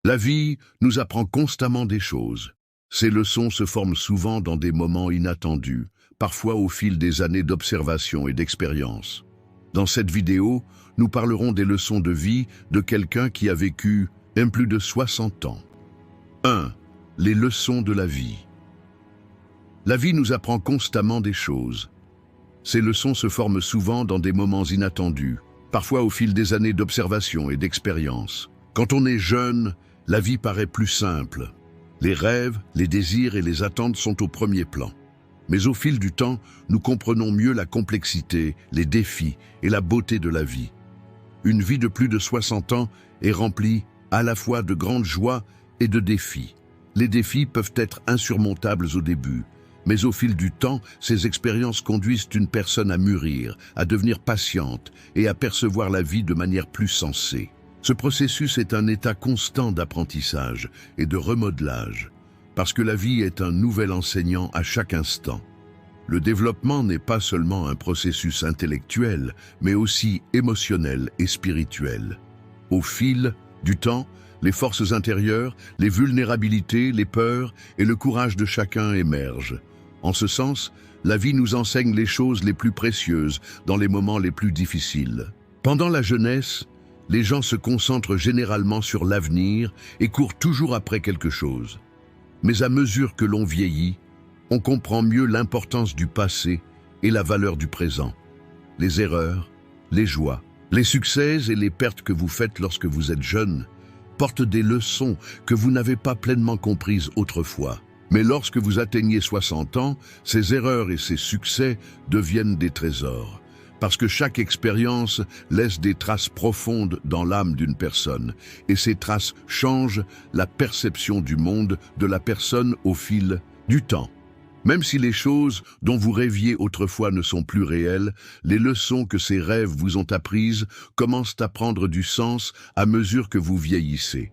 La vie nous apprend constamment des choses. Ces leçons se forment souvent dans des moments inattendus, parfois au fil des années d'observation et d'expérience. Dans cette vidéo, nous parlerons des leçons de vie de quelqu'un qui a vécu plus de 60 ans. 1. Les leçons de la vie. La vie nous apprend constamment des choses. Ces leçons se forment souvent dans des moments inattendus, parfois au fil des années d'observation et d'expérience. Quand on est jeune, la vie paraît plus simple. Les rêves, les désirs et les attentes sont au premier plan. Mais au fil du temps, nous comprenons mieux la complexité, les défis et la beauté de la vie. Une vie de plus de 60 ans est remplie à la fois de grandes joies et de défis. Les défis peuvent être insurmontables au début, mais au fil du temps, ces expériences conduisent une personne à mûrir, à devenir patiente et à percevoir la vie de manière plus sensée. Ce processus est un état constant d'apprentissage et de remodelage, parce que la vie est un nouvel enseignant à chaque instant. Le développement n'est pas seulement un processus intellectuel, mais aussi émotionnel et spirituel. Au fil du temps, les forces intérieures, les vulnérabilités, les peurs et le courage de chacun émergent. En ce sens, la vie nous enseigne les choses les plus précieuses dans les moments les plus difficiles. Pendant la jeunesse, les gens se concentrent généralement sur l'avenir et courent toujours après quelque chose. Mais à mesure que l'on vieillit, on comprend mieux l'importance du passé et la valeur du présent. Les erreurs, les joies, les succès et les pertes que vous faites lorsque vous êtes jeune portent des leçons que vous n'avez pas pleinement comprises autrefois. Mais lorsque vous atteignez 60 ans, ces erreurs et ces succès deviennent des trésors. Parce que chaque expérience laisse des traces profondes dans l'âme d'une personne, et ces traces changent la perception du monde de la personne au fil du temps. Même si les choses dont vous rêviez autrefois ne sont plus réelles, les leçons que ces rêves vous ont apprises commencent à prendre du sens à mesure que vous vieillissez.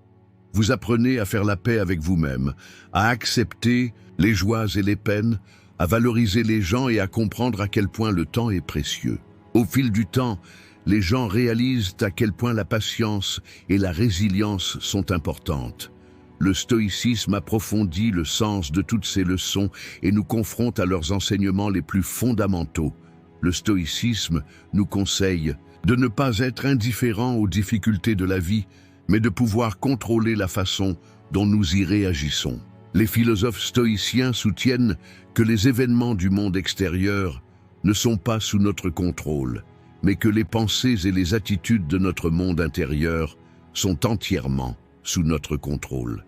Vous apprenez à faire la paix avec vous-même, à accepter les joies et les peines, à valoriser les gens et à comprendre à quel point le temps est précieux. Au fil du temps, les gens réalisent à quel point la patience et la résilience sont importantes. Le stoïcisme approfondit le sens de toutes ces leçons et nous confronte à leurs enseignements les plus fondamentaux. Le stoïcisme nous conseille de ne pas être indifférent aux difficultés de la vie, mais de pouvoir contrôler la façon dont nous y réagissons. Les philosophes stoïciens soutiennent que les événements du monde extérieur ne sont pas sous notre contrôle, mais que les pensées et les attitudes de notre monde intérieur sont entièrement sous notre contrôle.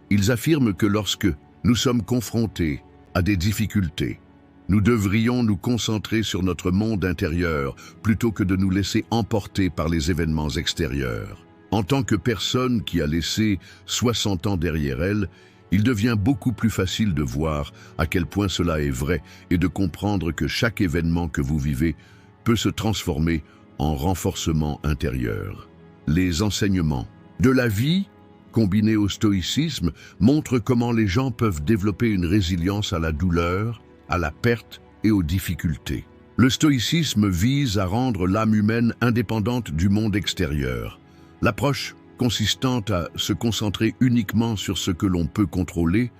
Ils affirment que lorsque nous sommes confrontés à des difficultés, nous devrions nous concentrer sur notre monde intérieur plutôt que de nous laisser emporter par les événements extérieurs. En tant que personne qui a laissé 60 ans derrière elle, il devient beaucoup plus facile de voir à quel point cela est vrai et de comprendre que chaque événement que vous vivez peut se transformer en renforcement intérieur. Les enseignements de la vie, combinés au stoïcisme, montrent comment les gens peuvent développer une résilience à la douleur, à la perte et aux difficultés. Le stoïcisme vise à rendre l'âme humaine indépendante du monde extérieur. L'approche consistant à se concentrer uniquement sur ce que l'on peut contrôler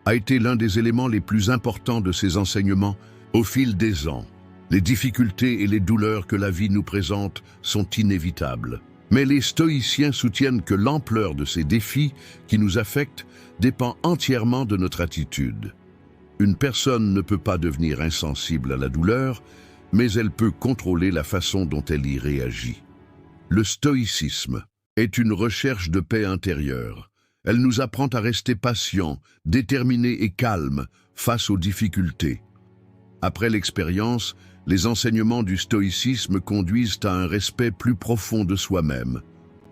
a été l'un des éléments les plus importants de ces enseignements au fil des ans. Les difficultés et les douleurs que la vie nous présente sont inévitables. Mais les stoïciens soutiennent que l'ampleur de ces défis qui nous affectent dépend entièrement de notre attitude. Une personne ne peut pas devenir insensible à la douleur, mais elle peut contrôler la façon dont elle y réagit. Le stoïcisme est une recherche de paix intérieure. Elle nous apprend à rester patient, déterminé et calme face aux difficultés. Après l'expérience, les enseignements du stoïcisme conduisent à un respect plus profond de soi-même,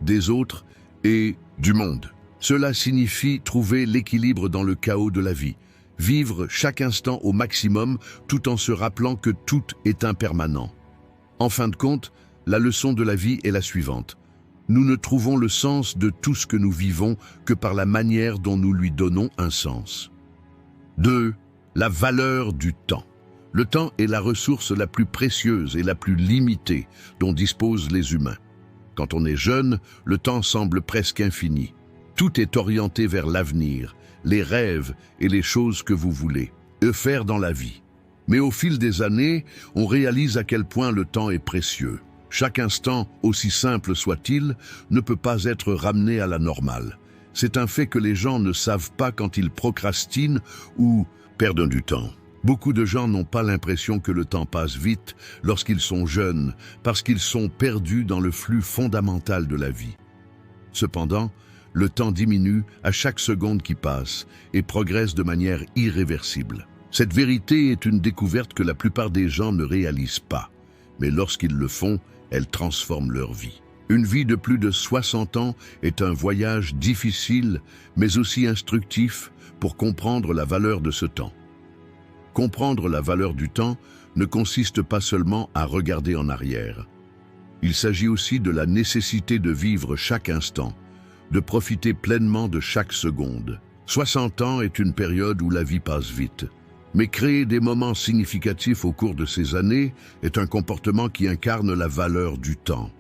des autres et du monde. Cela signifie trouver l'équilibre dans le chaos de la vie, vivre chaque instant au maximum tout en se rappelant que tout est impermanent. En fin de compte, la leçon de la vie est la suivante. Nous ne trouvons le sens de tout ce que nous vivons que par la manière dont nous lui donnons un sens. 2. La valeur du temps. Le temps est la ressource la plus précieuse et la plus limitée dont disposent les humains. Quand on est jeune, le temps semble presque infini. Tout est orienté vers l'avenir, les rêves et les choses que vous voulez faire dans la vie. Mais au fil des années, on réalise à quel point le temps est précieux. Chaque instant, aussi simple soit-il, ne peut pas être ramené à la normale. C'est un fait que les gens ne savent pas quand ils procrastinent ou perdent du temps. Beaucoup de gens n'ont pas l'impression que le temps passe vite lorsqu'ils sont jeunes, parce qu'ils sont perdus dans le flux fondamental de la vie. Cependant, le temps diminue à chaque seconde qui passe et progresse de manière irréversible. Cette vérité est une découverte que la plupart des gens ne réalisent pas, mais lorsqu'ils le font, elle transforme leur vie. Une vie de plus de 60 ans est un voyage difficile, mais aussi instructif pour comprendre la valeur de ce temps. Comprendre la valeur du temps ne consiste pas seulement à regarder en arrière. Il s'agit aussi de la nécessité de vivre chaque instant, de profiter pleinement de chaque seconde. 60 ans est une période où la vie passe vite. Mais créer des moments significatifs au cours de ces années est un comportement qui incarne la valeur du temps.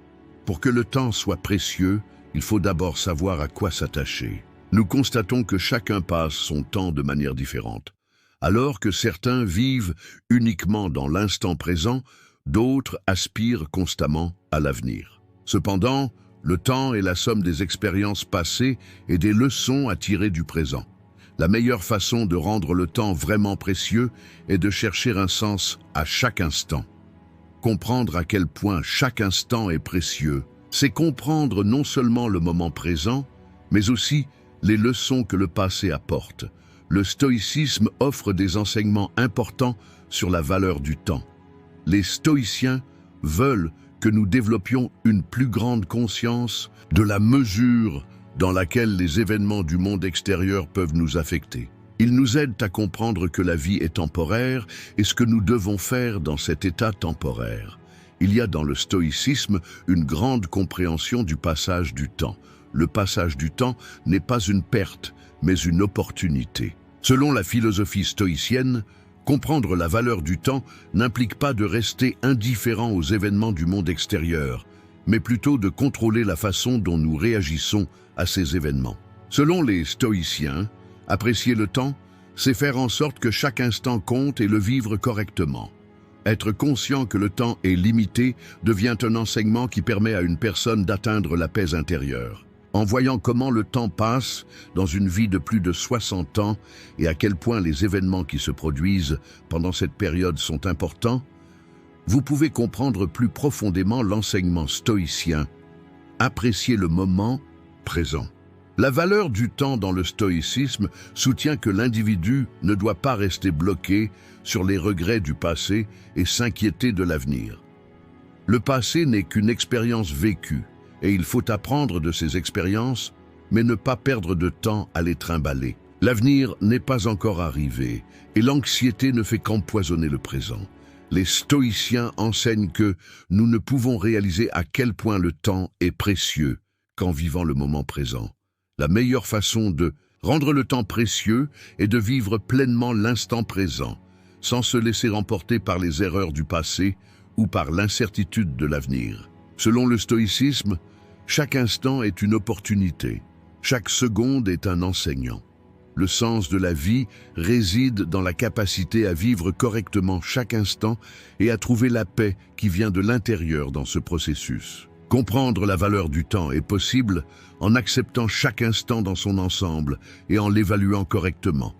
Pour que le temps soit précieux, il faut d'abord savoir à quoi s'attacher. Nous constatons que chacun passe son temps de manière différente. Alors que certains vivent uniquement dans l'instant présent, d'autres aspirent constamment à l'avenir. Cependant, le temps est la somme des expériences passées et des leçons à tirer du présent. La meilleure façon de rendre le temps vraiment précieux est de chercher un sens à chaque instant. Comprendre à quel point chaque instant est précieux, c'est comprendre non seulement le moment présent, mais aussi les leçons que le passé apporte. Le stoïcisme offre des enseignements importants sur la valeur du temps. Les stoïciens veulent que nous développions une plus grande conscience de la mesure dans laquelle les événements du monde extérieur peuvent nous affecter. Ils nous aident à comprendre que la vie est temporaire et ce que nous devons faire dans cet état temporaire. Il y a dans le stoïcisme une grande compréhension du passage du temps. Le passage du temps n'est pas une perte, mais une opportunité. Selon la philosophie stoïcienne, comprendre la valeur du temps n'implique pas de rester indifférent aux événements du monde extérieur, mais plutôt de contrôler la façon dont nous réagissons à ces événements. Selon les stoïciens, apprécier le temps, c'est faire en sorte que chaque instant compte et le vivre correctement. Être conscient que le temps est limité devient un enseignement qui permet à une personne d'atteindre la paix intérieure. En voyant comment le temps passe dans une vie de plus de 60 ans et à quel point les événements qui se produisent pendant cette période sont importants, vous pouvez comprendre plus profondément l'enseignement stoïcien. Apprécier le moment présent. La valeur du temps dans le stoïcisme soutient que l'individu ne doit pas rester bloqué sur les regrets du passé et s'inquiéter de l'avenir. Le passé n'est qu'une expérience vécue et il faut apprendre de ces expériences, mais ne pas perdre de temps à les trimballer. L'avenir n'est pas encore arrivé et l'anxiété ne fait qu'empoisonner le présent. Les stoïciens enseignent que nous ne pouvons réaliser à quel point le temps est précieux qu'en vivant le moment présent. La meilleure façon de rendre le temps précieux est de vivre pleinement l'instant présent, sans se laisser emporter par les erreurs du passé ou par l'incertitude de l'avenir. Selon le stoïcisme, chaque instant est une opportunité, chaque seconde est un enseignant. Le sens de la vie réside dans la capacité à vivre correctement chaque instant et à trouver la paix qui vient de l'intérieur dans ce processus. Comprendre la valeur du temps est possible en acceptant chaque instant dans son ensemble et en l'évaluant correctement.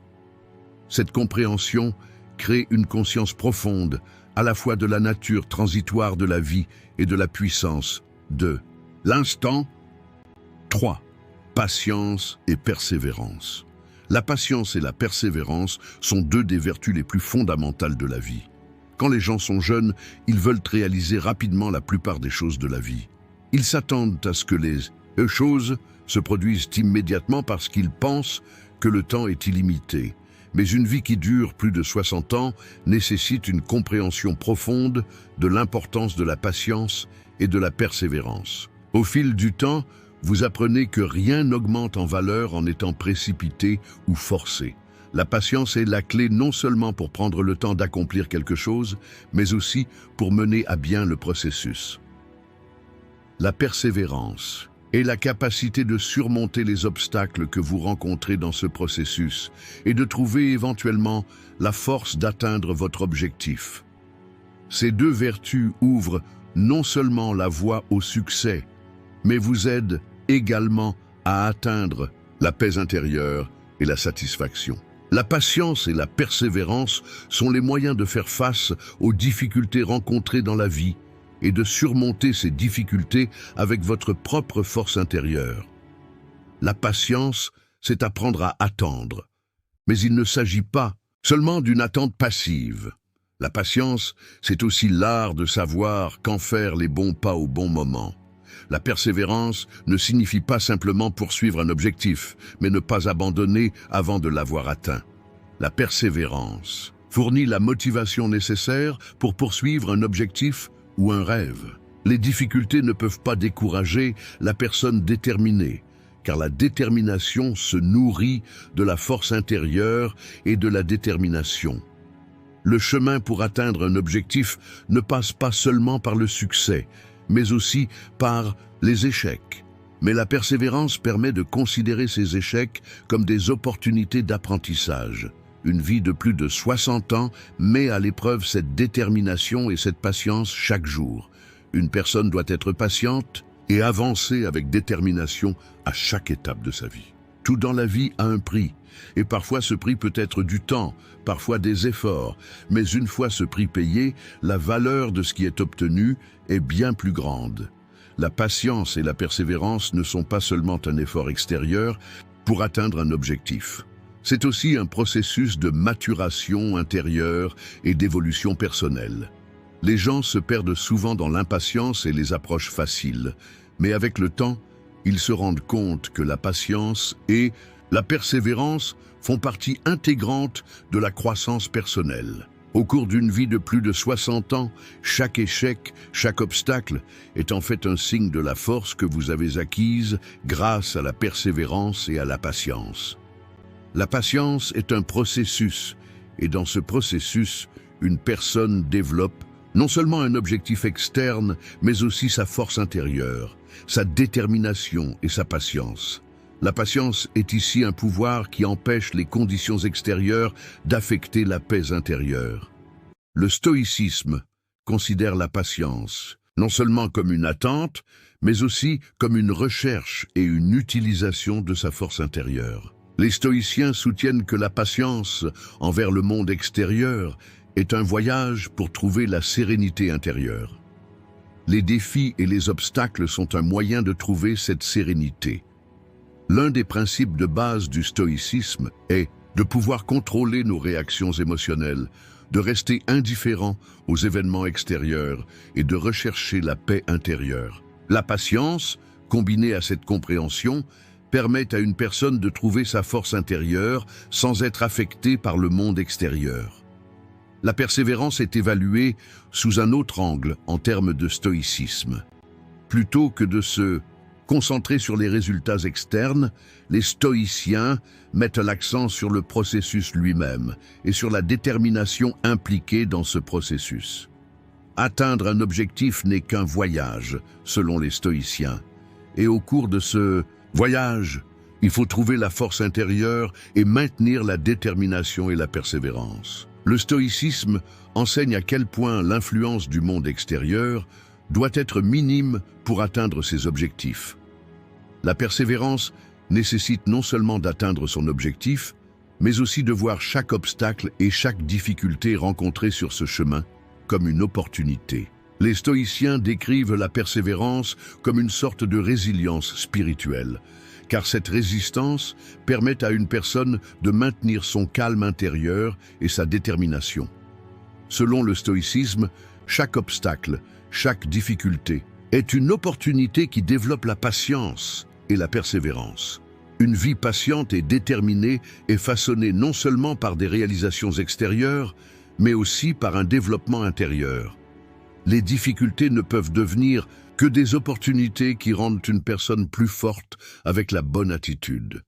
Cette compréhension crée une conscience profonde à la fois de la nature transitoire de la vie et de la puissance de l'instant. 3. Patience et persévérance. La patience et la persévérance sont deux des vertus les plus fondamentales de la vie. Quand les gens sont jeunes, ils veulent réaliser rapidement la plupart des choses de la vie. Ils s'attendent à ce que les choses se produisent immédiatement parce qu'ils pensent que le temps est illimité. Mais une vie qui dure plus de 60 ans nécessite une compréhension profonde de l'importance de la patience et de la persévérance. Au fil du temps, vous apprenez que rien n'augmente en valeur en étant précipité ou forcé. La patience est la clé non seulement pour prendre le temps d'accomplir quelque chose, mais aussi pour mener à bien le processus. La persévérance. et la capacité de surmonter les obstacles que vous rencontrez dans ce processus et de trouver éventuellement la force d'atteindre votre objectif. Ces deux vertus ouvrent non seulement la voie au succès, mais vous aident également à atteindre la paix intérieure et la satisfaction. La patience et la persévérance sont les moyens de faire face aux difficultés rencontrées dans la vie et de surmonter ces difficultés avec votre propre force intérieure. La patience, c'est apprendre à attendre. Mais il ne s'agit pas seulement d'une attente passive. La patience, c'est aussi l'art de savoir quand faire les bons pas au bon moment. La persévérance ne signifie pas simplement poursuivre un objectif, mais ne pas abandonner avant de l'avoir atteint. La persévérance fournit la motivation nécessaire pour poursuivre un objectif ou un rêve. Les difficultés ne peuvent pas décourager la personne déterminée, car la détermination se nourrit de la force intérieure et de la détermination. Le chemin pour atteindre un objectif ne passe pas seulement par le succès, mais aussi par les échecs. Mais la persévérance permet de considérer ces échecs comme des opportunités d'apprentissage. Une vie de plus de 60 ans met à l'épreuve cette détermination et cette patience chaque jour. Une personne doit être patiente et avancer avec détermination à chaque étape de sa vie. Tout dans la vie a un prix, et parfois ce prix peut être du temps, parfois des efforts, mais une fois ce prix payé, la valeur de ce qui est obtenu est bien plus grande. La patience et la persévérance ne sont pas seulement un effort extérieur pour atteindre un objectif. C'est aussi un processus de maturation intérieure et d'évolution personnelle. Les gens se perdent souvent dans l'impatience et les approches faciles, mais avec le temps, ils se rendent compte que la patience et la persévérance font partie intégrante de la croissance personnelle. Au cours d'une vie de plus de 60 ans, chaque échec, chaque obstacle est en fait un signe de la force que vous avez acquise grâce à la persévérance et à la patience. La patience est un processus, et dans ce processus, une personne développe non seulement un objectif externe, mais aussi sa force intérieure, sa détermination et sa patience. La patience est ici un pouvoir qui empêche les conditions extérieures d'affecter la paix intérieure. Le stoïcisme considère la patience non seulement comme une attente, mais aussi comme une recherche et une utilisation de sa force intérieure. Les stoïciens soutiennent que la patience envers le monde extérieur est un voyage pour trouver la sérénité intérieure. Les défis et les obstacles sont un moyen de trouver cette sérénité. L'un des principes de base du stoïcisme est de pouvoir contrôler nos réactions émotionnelles, de rester indifférent aux événements extérieurs et de rechercher la paix intérieure. La patience, combinée à cette compréhension, permet à une personne de trouver sa force intérieure sans être affectée par le monde extérieur. La persévérance est évaluée sous un autre angle en termes de stoïcisme. Plutôt que de se concentrer sur les résultats externes, les stoïciens mettent l'accent sur le processus lui-même et sur la détermination impliquée dans ce processus. Atteindre un objectif n'est qu'un voyage, selon les stoïciens. Et au cours de ce voyage, il faut trouver la force intérieure et maintenir la détermination et la persévérance. Le stoïcisme enseigne à quel point l'influence du monde extérieur doit être minime pour atteindre ses objectifs. La persévérance nécessite non seulement d'atteindre son objectif, mais aussi de voir chaque obstacle et chaque difficulté rencontrée sur ce chemin comme une opportunité. Les stoïciens décrivent la persévérance comme une sorte de résilience spirituelle, car cette résistance permet à une personne de maintenir son calme intérieur et sa détermination. Selon le stoïcisme, chaque obstacle, chaque difficulté est une opportunité qui développe la patience et la persévérance. Une vie patiente et déterminée est façonnée non seulement par des réalisations extérieures, mais aussi par un développement intérieur. Les difficultés ne peuvent devenir que des opportunités qui rendent une personne plus forte avec la bonne attitude.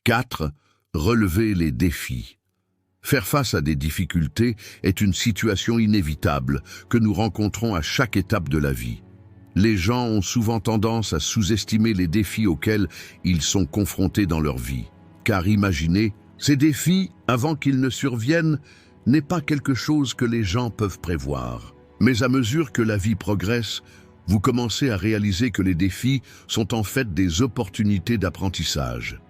4. Relever les défis. Faire face à des difficultés est une situation inévitable que nous rencontrons à chaque étape de la vie. Les gens ont souvent tendance à sous-estimer les défis auxquels ils sont confrontés dans leur vie. Car imaginez, ces défis, avant qu'ils ne surviennent, n'est pas quelque chose que les gens peuvent prévoir. Mais à mesure que la vie progresse, vous commencez à réaliser que les défis sont en fait des opportunités d'apprentissage.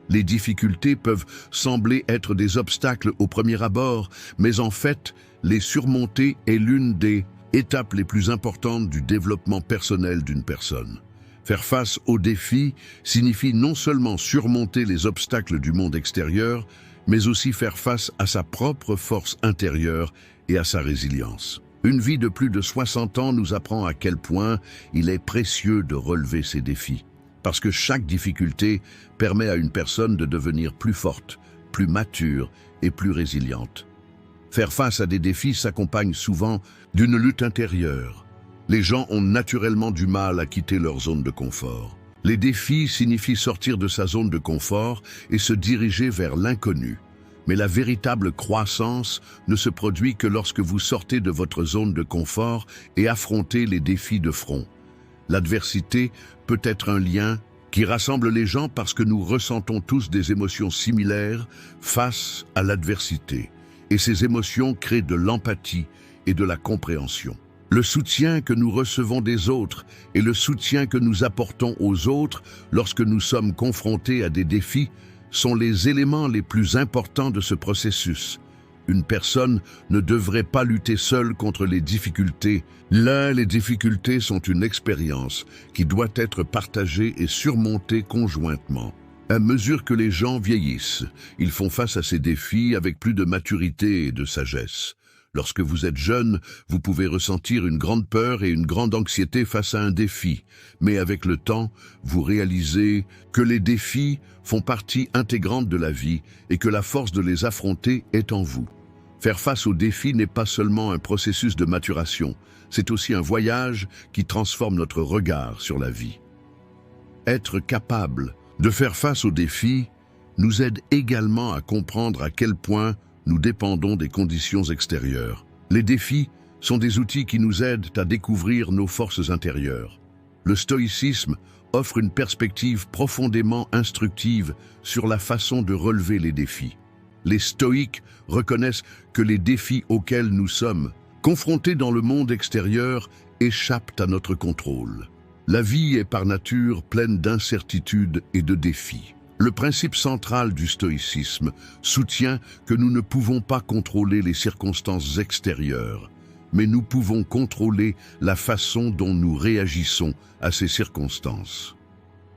Les difficultés peuvent sembler être des obstacles au premier abord, mais en fait, les surmonter est l'une des étapes les plus importantes du développement personnel d'une personne. Faire face aux défis signifie non seulement surmonter les obstacles du monde extérieur, mais aussi faire face à sa propre force intérieure et à sa résilience. Une vie de plus de 60 ans nous apprend à quel point il est précieux de relever ces défis. Parce que chaque difficulté permet à une personne de devenir plus forte, plus mature et plus résiliente. Faire face à des défis s'accompagne souvent d'une lutte intérieure. Les gens ont naturellement du mal à quitter leur zone de confort. Les défis signifient sortir de sa zone de confort et se diriger vers l'inconnu. Mais la véritable croissance ne se produit que lorsque vous sortez de votre zone de confort et affrontez les défis de front. L'adversité peut être un lien qui rassemble les gens parce que nous ressentons tous des émotions similaires face à l'adversité. Et ces émotions créent de l'empathie et de la compréhension. Le soutien que nous recevons des autres et le soutien que nous apportons aux autres lorsque nous sommes confrontés à des défis sont les éléments les plus importants de ce processus. Une personne ne devrait pas lutter seule contre les difficultés. Les difficultés sont une expérience qui doit être partagée et surmontée conjointement. À mesure que les gens vieillissent, ils font face à ces défis avec plus de maturité et de sagesse. Lorsque vous êtes jeune, vous pouvez ressentir une grande peur et une grande anxiété face à un défi. Mais avec le temps, vous réalisez que les défis font partie intégrante de la vie et que la force de les affronter est en vous. Faire face aux défis n'est pas seulement un processus de maturation, c'est aussi un voyage qui transforme notre regard sur la vie. Être capable de faire face aux défis nous aide également à comprendre à quel point nous dépendons des conditions extérieures. Les défis sont des outils qui nous aident à découvrir nos forces intérieures. Le stoïcisme offre une perspective profondément instructive sur la façon de relever les défis. Les stoïques reconnaissent que les défis auxquels nous sommes confrontés dans le monde extérieur échappent à notre contrôle. La vie est par nature pleine d'incertitudes et de défis. Le principe central du stoïcisme soutient que nous ne pouvons pas contrôler les circonstances extérieures, mais nous pouvons contrôler la façon dont nous réagissons à ces circonstances.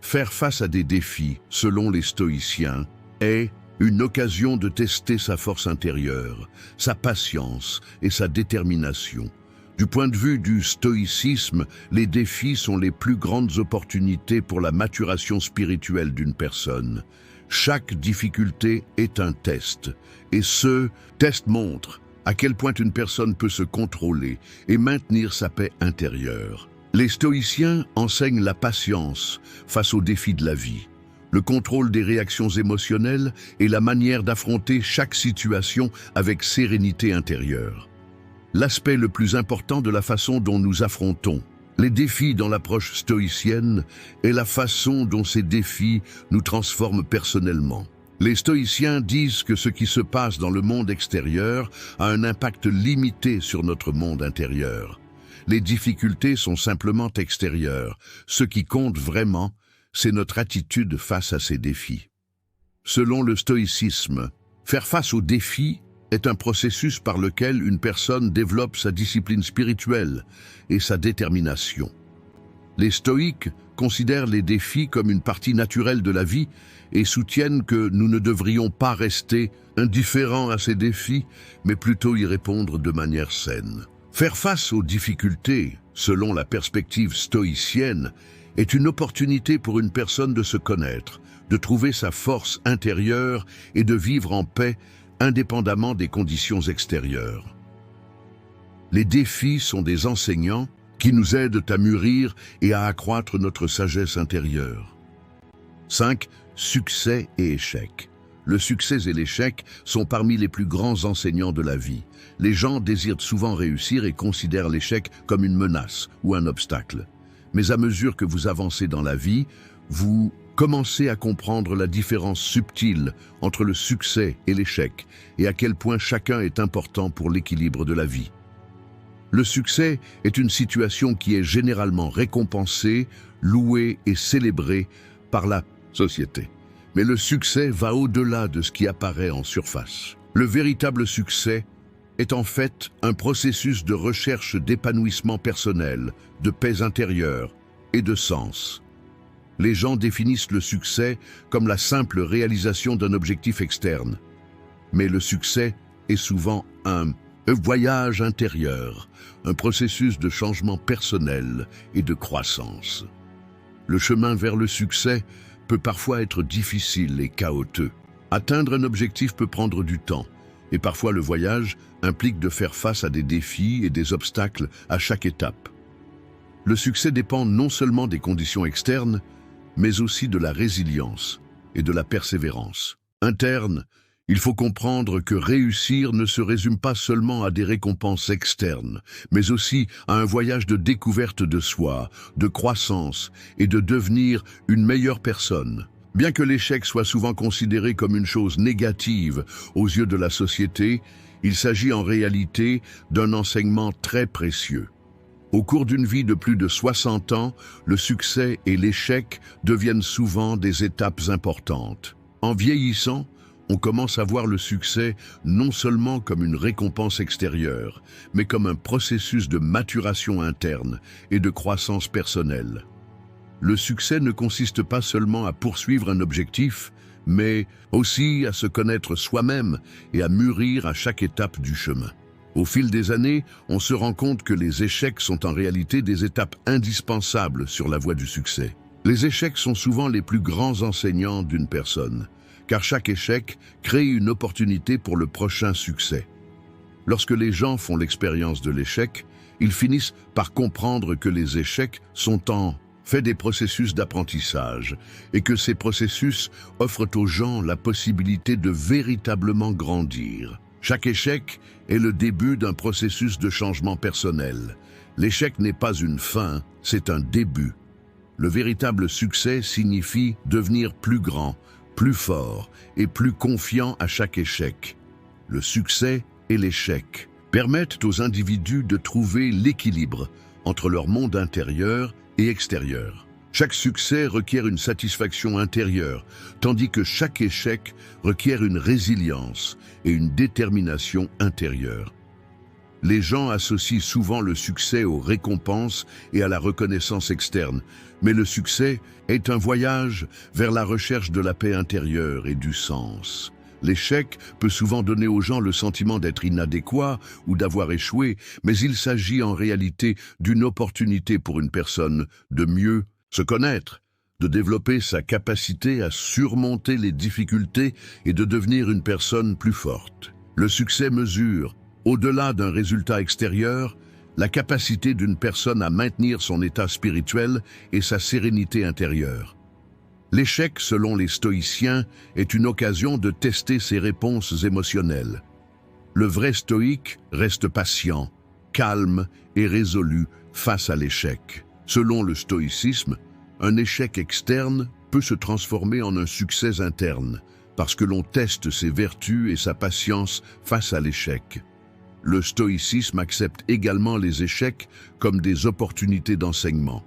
Faire face à des défis, selon les stoïciens, est une occasion de tester sa force intérieure, sa patience et sa détermination. Du point de vue du stoïcisme, les défis sont les plus grandes opportunités pour la maturation spirituelle d'une personne. Chaque difficulté est un test, et ce test montre à quel point une personne peut se contrôler et maintenir sa paix intérieure. Les stoïciens enseignent la patience face aux défis de la vie, le contrôle des réactions émotionnelles et la manière d'affronter chaque situation avec sérénité intérieure. L'aspect le plus important de la façon dont nous affrontons les défis dans l'approche stoïcienne est la façon dont ces défis nous transforment personnellement. Les stoïciens disent que ce qui se passe dans le monde extérieur a un impact limité sur notre monde intérieur. Les difficultés sont simplement extérieures. Ce qui compte vraiment, c'est notre attitude face à ces défis. Selon le stoïcisme, faire face aux défis est un processus par lequel une personne développe sa discipline spirituelle et sa détermination. Les stoïques considèrent les défis comme une partie naturelle de la vie et soutiennent que nous ne devrions pas rester indifférents à ces défis, mais plutôt y répondre de manière saine. Faire face aux difficultés, selon la perspective stoïcienne, est une opportunité pour une personne de se connaître, de trouver sa force intérieure et de vivre en paix indépendamment des conditions extérieures. Les défis sont des enseignants qui nous aident à mûrir et à accroître notre sagesse intérieure. 5. Succès et échec. Le succès et l'échec sont parmi les plus grands enseignants de la vie. Les gens désirent souvent réussir et considèrent l'échec comme une menace ou un obstacle. Mais à mesure que vous avancez dans la vie, vous commencez à comprendre la différence subtile entre le succès et l'échec et à quel point chacun est important pour l'équilibre de la vie. Le succès est une situation qui est généralement récompensée, louée et célébrée par la société. Mais le succès va au-delà de ce qui apparaît en surface. Le véritable succès est en fait un processus de recherche d'épanouissement personnel, de paix intérieure et de sens. Les gens définissent le succès comme la simple réalisation d'un objectif externe. Mais le succès est souvent un voyage intérieur, un processus de changement personnel et de croissance. Le chemin vers le succès peut parfois être difficile et chaotique. Atteindre un objectif peut prendre du temps, et parfois le voyage implique de faire face à des défis et des obstacles à chaque étape. Le succès dépend non seulement des conditions externes, mais aussi de la résilience et de la persévérance. Interne, il faut comprendre que réussir ne se résume pas seulement à des récompenses externes, mais aussi à un voyage de découverte de soi, de croissance et de devenir une meilleure personne. Bien que l'échec soit souvent considéré comme une chose négative aux yeux de la société, il s'agit en réalité d'un enseignement très précieux. Au cours d'une vie de plus de 60 ans, le succès et l'échec deviennent souvent des étapes importantes. En vieillissant, on commence à voir le succès non seulement comme une récompense extérieure, mais comme un processus de maturation interne et de croissance personnelle. Le succès ne consiste pas seulement à poursuivre un objectif, mais aussi à se connaître soi-même et à mûrir à chaque étape du chemin. Au fil des années, on se rend compte que les échecs sont en réalité des étapes indispensables sur la voie du succès. Les échecs sont souvent les plus grands enseignants d'une personne, car chaque échec crée une opportunité pour le prochain succès. Lorsque les gens font l'expérience de l'échec, ils finissent par comprendre que les échecs sont en fait des processus d'apprentissage et que ces processus offrent aux gens la possibilité de véritablement grandir. Chaque échec est le début d'un processus de changement personnel. L'échec n'est pas une fin, c'est un début. Le véritable succès signifie devenir plus grand, plus fort et plus confiant à chaque échec. Le succès et l'échec permettent aux individus de trouver l'équilibre entre leur monde intérieur et extérieur. Chaque succès requiert une satisfaction intérieure, tandis que chaque échec requiert une résilience et une détermination intérieure. Les gens associent souvent le succès aux récompenses et à la reconnaissance externe, mais le succès est un voyage vers la recherche de la paix intérieure et du sens. L'échec peut souvent donner aux gens le sentiment d'être inadéquats ou d'avoir échoué, mais il s'agit en réalité d'une opportunité pour une personne de mieux se connaître, de développer sa capacité à surmonter les difficultés et de devenir une personne plus forte. Le succès mesure, au-delà d'un résultat extérieur, la capacité d'une personne à maintenir son état spirituel et sa sérénité intérieure. L'échec, selon les stoïciens, est une occasion de tester ses réponses émotionnelles. Le vrai stoïque reste patient, calme et résolu face à l'échec. Selon le stoïcisme, un échec externe peut se transformer en un succès interne, parce que l'on teste ses vertus et sa patience face à l'échec. Le stoïcisme accepte également les échecs comme des opportunités d'enseignement.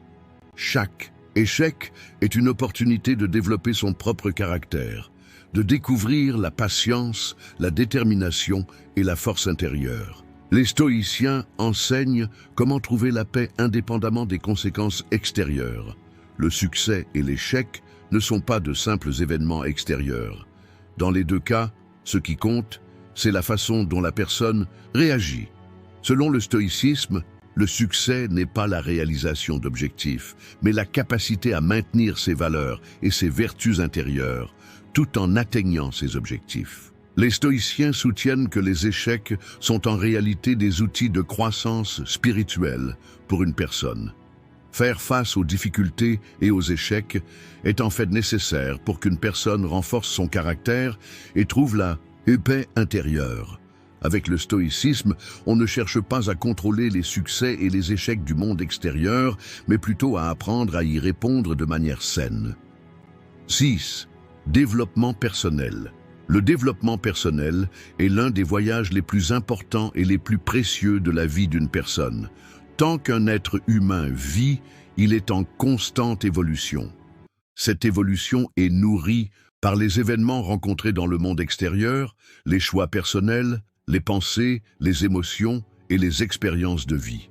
Chaque échec est une opportunité de développer son propre caractère, de découvrir la patience, la détermination et la force intérieure. Les stoïciens enseignent comment trouver la paix indépendamment des conséquences extérieures. Le succès et l'échec ne sont pas de simples événements extérieurs. Dans les deux cas, ce qui compte, c'est la façon dont la personne réagit. Selon le stoïcisme, le succès n'est pas la réalisation d'objectifs, mais la capacité à maintenir ses valeurs et ses vertus intérieures, tout en atteignant ses objectifs. Les stoïciens soutiennent que les échecs sont en réalité des outils de croissance spirituelle pour une personne. Faire face aux difficultés et aux échecs est en fait nécessaire pour qu'une personne renforce son caractère et trouve la paix intérieure. Avec le stoïcisme, on ne cherche pas à contrôler les succès et les échecs du monde extérieur, mais plutôt à apprendre à y répondre de manière saine. 6. Développement personnel. Le développement personnel est l'un des voyages les plus importants et les plus précieux de la vie d'une personne. Tant qu'un être humain vit, il est en constante évolution. Cette évolution est nourrie par les événements rencontrés dans le monde extérieur, les choix personnels, les pensées, les émotions et les expériences de vie.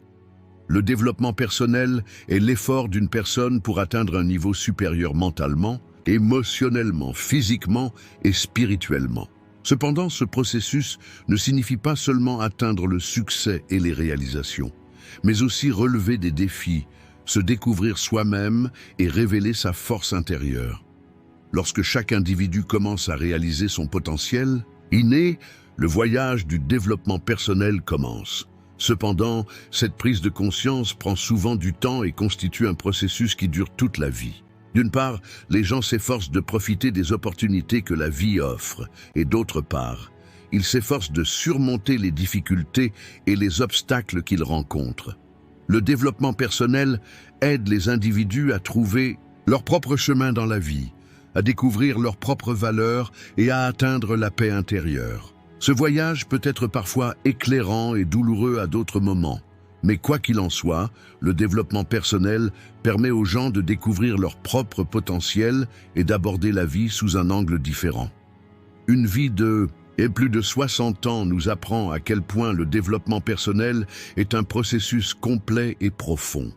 Le développement personnel est l'effort d'une personne pour atteindre un niveau supérieur mentalement, émotionnellement, physiquement et spirituellement. Cependant, ce processus ne signifie pas seulement atteindre le succès et les réalisations, mais aussi relever des défis, se découvrir soi-même et révéler sa force intérieure. Lorsque chaque individu commence à réaliser son potentiel inné, le voyage du développement personnel commence. Cependant, cette prise de conscience prend souvent du temps et constitue un processus qui dure toute la vie. D'une part, les gens s'efforcent de profiter des opportunités que la vie offre, et d'autre part, ils s'efforcent de surmonter les difficultés et les obstacles qu'ils rencontrent. Le développement personnel aide les individus à trouver leur propre chemin dans la vie, à découvrir leurs propres valeurs et à atteindre la paix intérieure. Ce voyage peut être parfois éclairant et douloureux à d'autres moments, mais quoi qu'il en soit, le développement personnel permet aux gens de découvrir leur propre potentiel et d'aborder la vie sous un angle différent. Une vie de plus de 60 ans nous apprend à quel point le développement personnel est un processus complet et profond.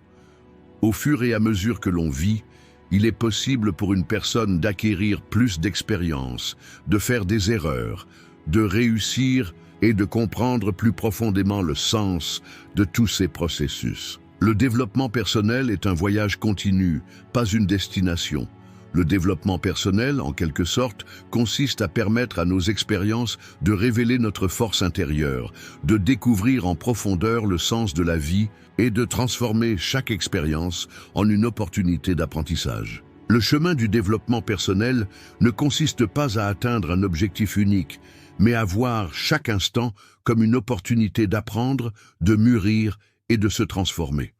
Au fur et à mesure que l'on vit, il est possible pour une personne d'acquérir plus d'expérience, de faire des erreurs, de réussir et de comprendre plus profondément le sens de tous ces processus. Le développement personnel est un voyage continu, pas une destination. Le développement personnel, en quelque sorte, consiste à permettre à nos expériences de révéler notre force intérieure, de découvrir en profondeur le sens de la vie et de transformer chaque expérience en une opportunité d'apprentissage. Le chemin du développement personnel ne consiste pas à atteindre un objectif unique, mais à voir chaque instant comme une opportunité d'apprendre, de mûrir et de se transformer.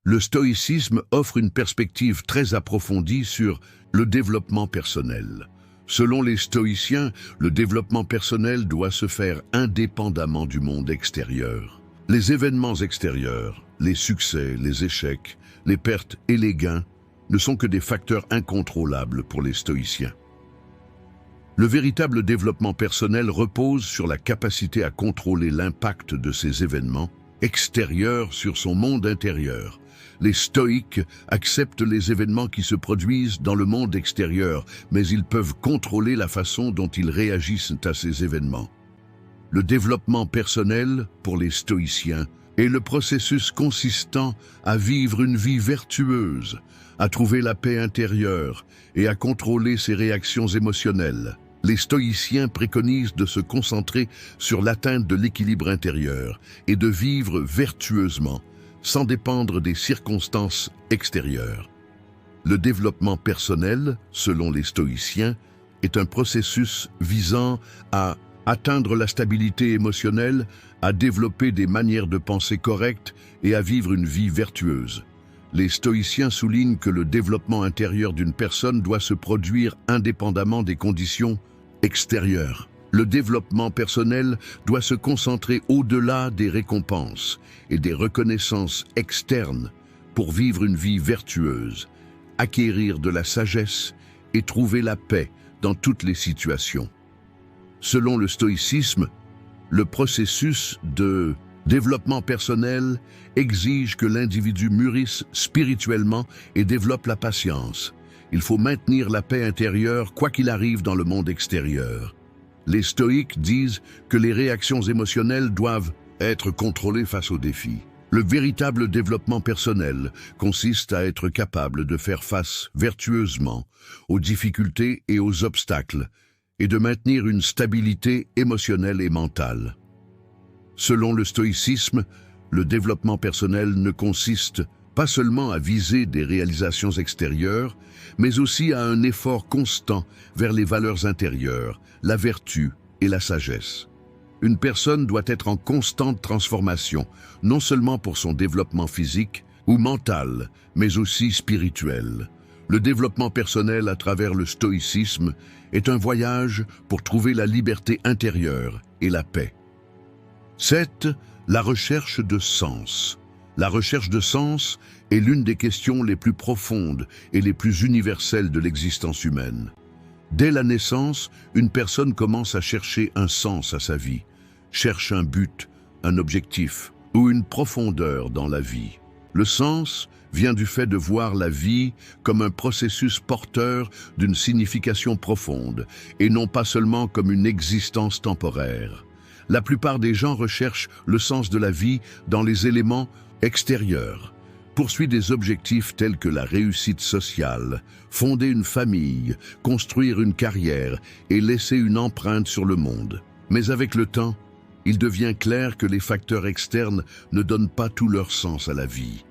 Le stoïcisme offre une perspective très approfondie sur le développement personnel. Selon les stoïciens, le développement personnel doit se faire indépendamment du monde extérieur. Les événements extérieurs, les succès, les échecs, les pertes et les gains ne sont que des facteurs incontrôlables pour les stoïciens. Le véritable développement personnel repose sur la capacité à contrôler l'impact de ces événements extérieurs sur son monde intérieur. Les stoïques acceptent les événements qui se produisent dans le monde extérieur, mais ils peuvent contrôler la façon dont ils réagissent à ces événements. Le développement personnel, pour les stoïciens, est le processus consistant à vivre une vie vertueuse, à trouver la paix intérieure et à contrôler ses réactions émotionnelles. Les stoïciens préconisent de se concentrer sur l'atteinte de l'équilibre intérieur et de vivre vertueusement, sans dépendre des circonstances extérieures. Le développement personnel, selon les stoïciens, est un processus visant à atteindre la stabilité émotionnelle, à développer des manières de penser correctes et à vivre une vie vertueuse. Les stoïciens soulignent que le développement intérieur d'une personne doit se produire indépendamment des conditions extérieures. Le développement personnel doit se concentrer au-delà des récompenses et des reconnaissances externes pour vivre une vie vertueuse, acquérir de la sagesse et trouver la paix dans toutes les situations. Selon le stoïcisme, le processus de développement personnel exige que l'individu mûrisse spirituellement et développe la patience. Il faut maintenir la paix intérieure quoi qu'il arrive dans le monde extérieur. Les stoïques disent que les réactions émotionnelles doivent être contrôlées face aux défis. Le véritable développement personnel consiste à être capable de faire face vertueusement aux difficultés et aux obstacles et de maintenir une stabilité émotionnelle et mentale. Selon le stoïcisme, le développement personnel ne consiste pas seulement à viser des réalisations extérieures, mais aussi à un effort constant vers les valeurs intérieures, la vertu et la sagesse. Une personne doit être en constante transformation, non seulement pour son développement physique ou mental, mais aussi spirituel. Le développement personnel à travers le stoïcisme est un voyage pour trouver la liberté intérieure et la paix. 7. La recherche de sens. La recherche de sens est l'une des questions les plus profondes et les plus universelles de l'existence humaine. Dès la naissance, une personne commence à chercher un sens à sa vie, cherche un but, un objectif ou une profondeur dans la vie. Le sens vient du fait de voir la vie comme un processus porteur d'une signification profonde et non pas seulement comme une existence temporaire. La plupart des gens recherchent le sens de la vie dans les éléments extérieurs, poursuivent des objectifs tels que la réussite sociale, fonder une famille, construire une carrière et laisser une empreinte sur le monde. Mais avec le temps, il devient clair que les facteurs externes ne donnent pas tout leur sens à la vie.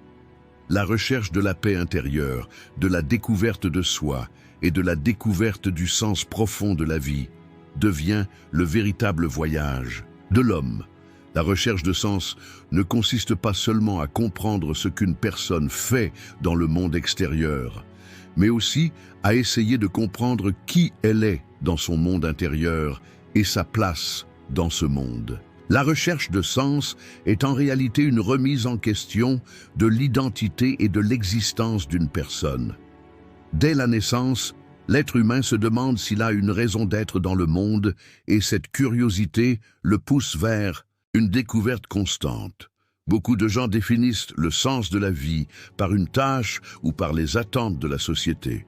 La recherche de la paix intérieure, de la découverte de soi et de la découverte du sens profond de la vie devient le véritable voyage de l'homme. La recherche de sens ne consiste pas seulement à comprendre ce qu'une personne fait dans le monde extérieur, mais aussi à essayer de comprendre qui elle est dans son monde intérieur et sa place dans ce monde. La recherche de sens est en réalité une remise en question de l'identité et de l'existence d'une personne. Dès la naissance, l'être humain se demande s'il a une raison d'être dans le monde et cette curiosité le pousse vers une découverte constante. Beaucoup de gens définissent le sens de la vie par une tâche ou par les attentes de la société.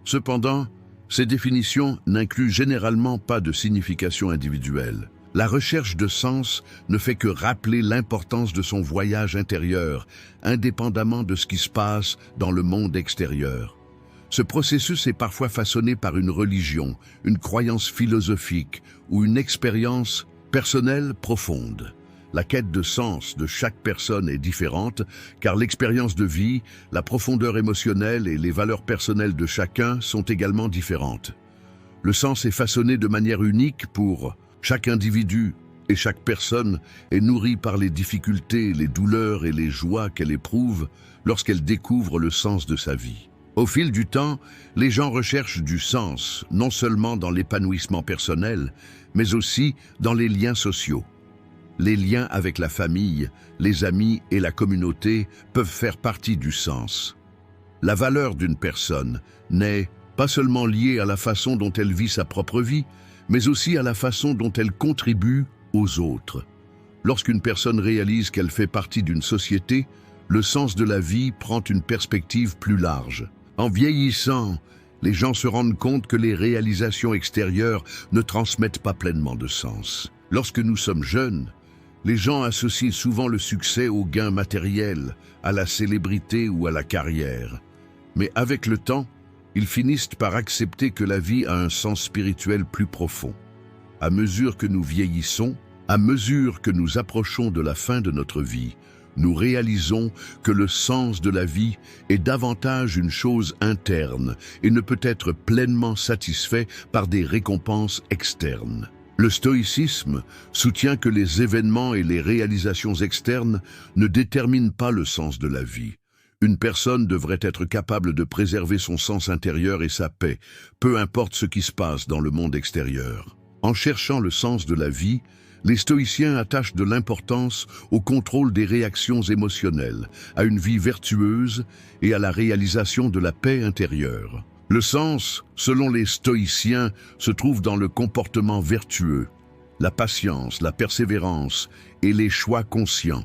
Cependant, ces définitions n'incluent généralement pas de signification individuelle. La recherche de sens ne fait que rappeler l'importance de son voyage intérieur, indépendamment de ce qui se passe dans le monde extérieur. Ce processus est parfois façonné par une religion, une croyance philosophique ou une expérience personnelle profonde. La quête de sens de chaque personne est différente, car l'expérience de vie, la profondeur émotionnelle et les valeurs personnelles de chacun sont également différentes. Le sens est façonné de manière unique pour chaque individu et chaque personne est nourrie par les difficultés, les douleurs et les joies qu'elle éprouve lorsqu'elle découvre le sens de sa vie. Au fil du temps, les gens recherchent du sens, non seulement dans l'épanouissement personnel, mais aussi dans les liens sociaux. Les liens avec la famille, les amis et la communauté peuvent faire partie du sens. La valeur d'une personne n'est pas seulement liée à la façon dont elle vit sa propre vie, mais aussi à la façon dont elle contribue aux autres. Lorsqu'une personne réalise qu'elle fait partie d'une société, le sens de la vie prend une perspective plus large. En vieillissant, les gens se rendent compte que les réalisations extérieures ne transmettent pas pleinement de sens. Lorsque nous sommes jeunes, les gens associent souvent le succès au gain matériel, à la célébrité ou à la carrière. Mais avec le temps, ils finissent par accepter que la vie a un sens spirituel plus profond. À mesure que nous vieillissons, à mesure que nous approchons de la fin de notre vie, nous réalisons que le sens de la vie est davantage une chose interne et ne peut être pleinement satisfait par des récompenses externes. Le stoïcisme soutient que les événements et les réalisations externes ne déterminent pas le sens de la vie. Une personne devrait être capable de préserver son sens intérieur et sa paix, peu importe ce qui se passe dans le monde extérieur. En cherchant le sens de la vie, les stoïciens attachent de l'importance au contrôle des réactions émotionnelles, à une vie vertueuse et à la réalisation de la paix intérieure. Le sens, selon les stoïciens, se trouve dans le comportement vertueux, la patience, la persévérance et les choix conscients.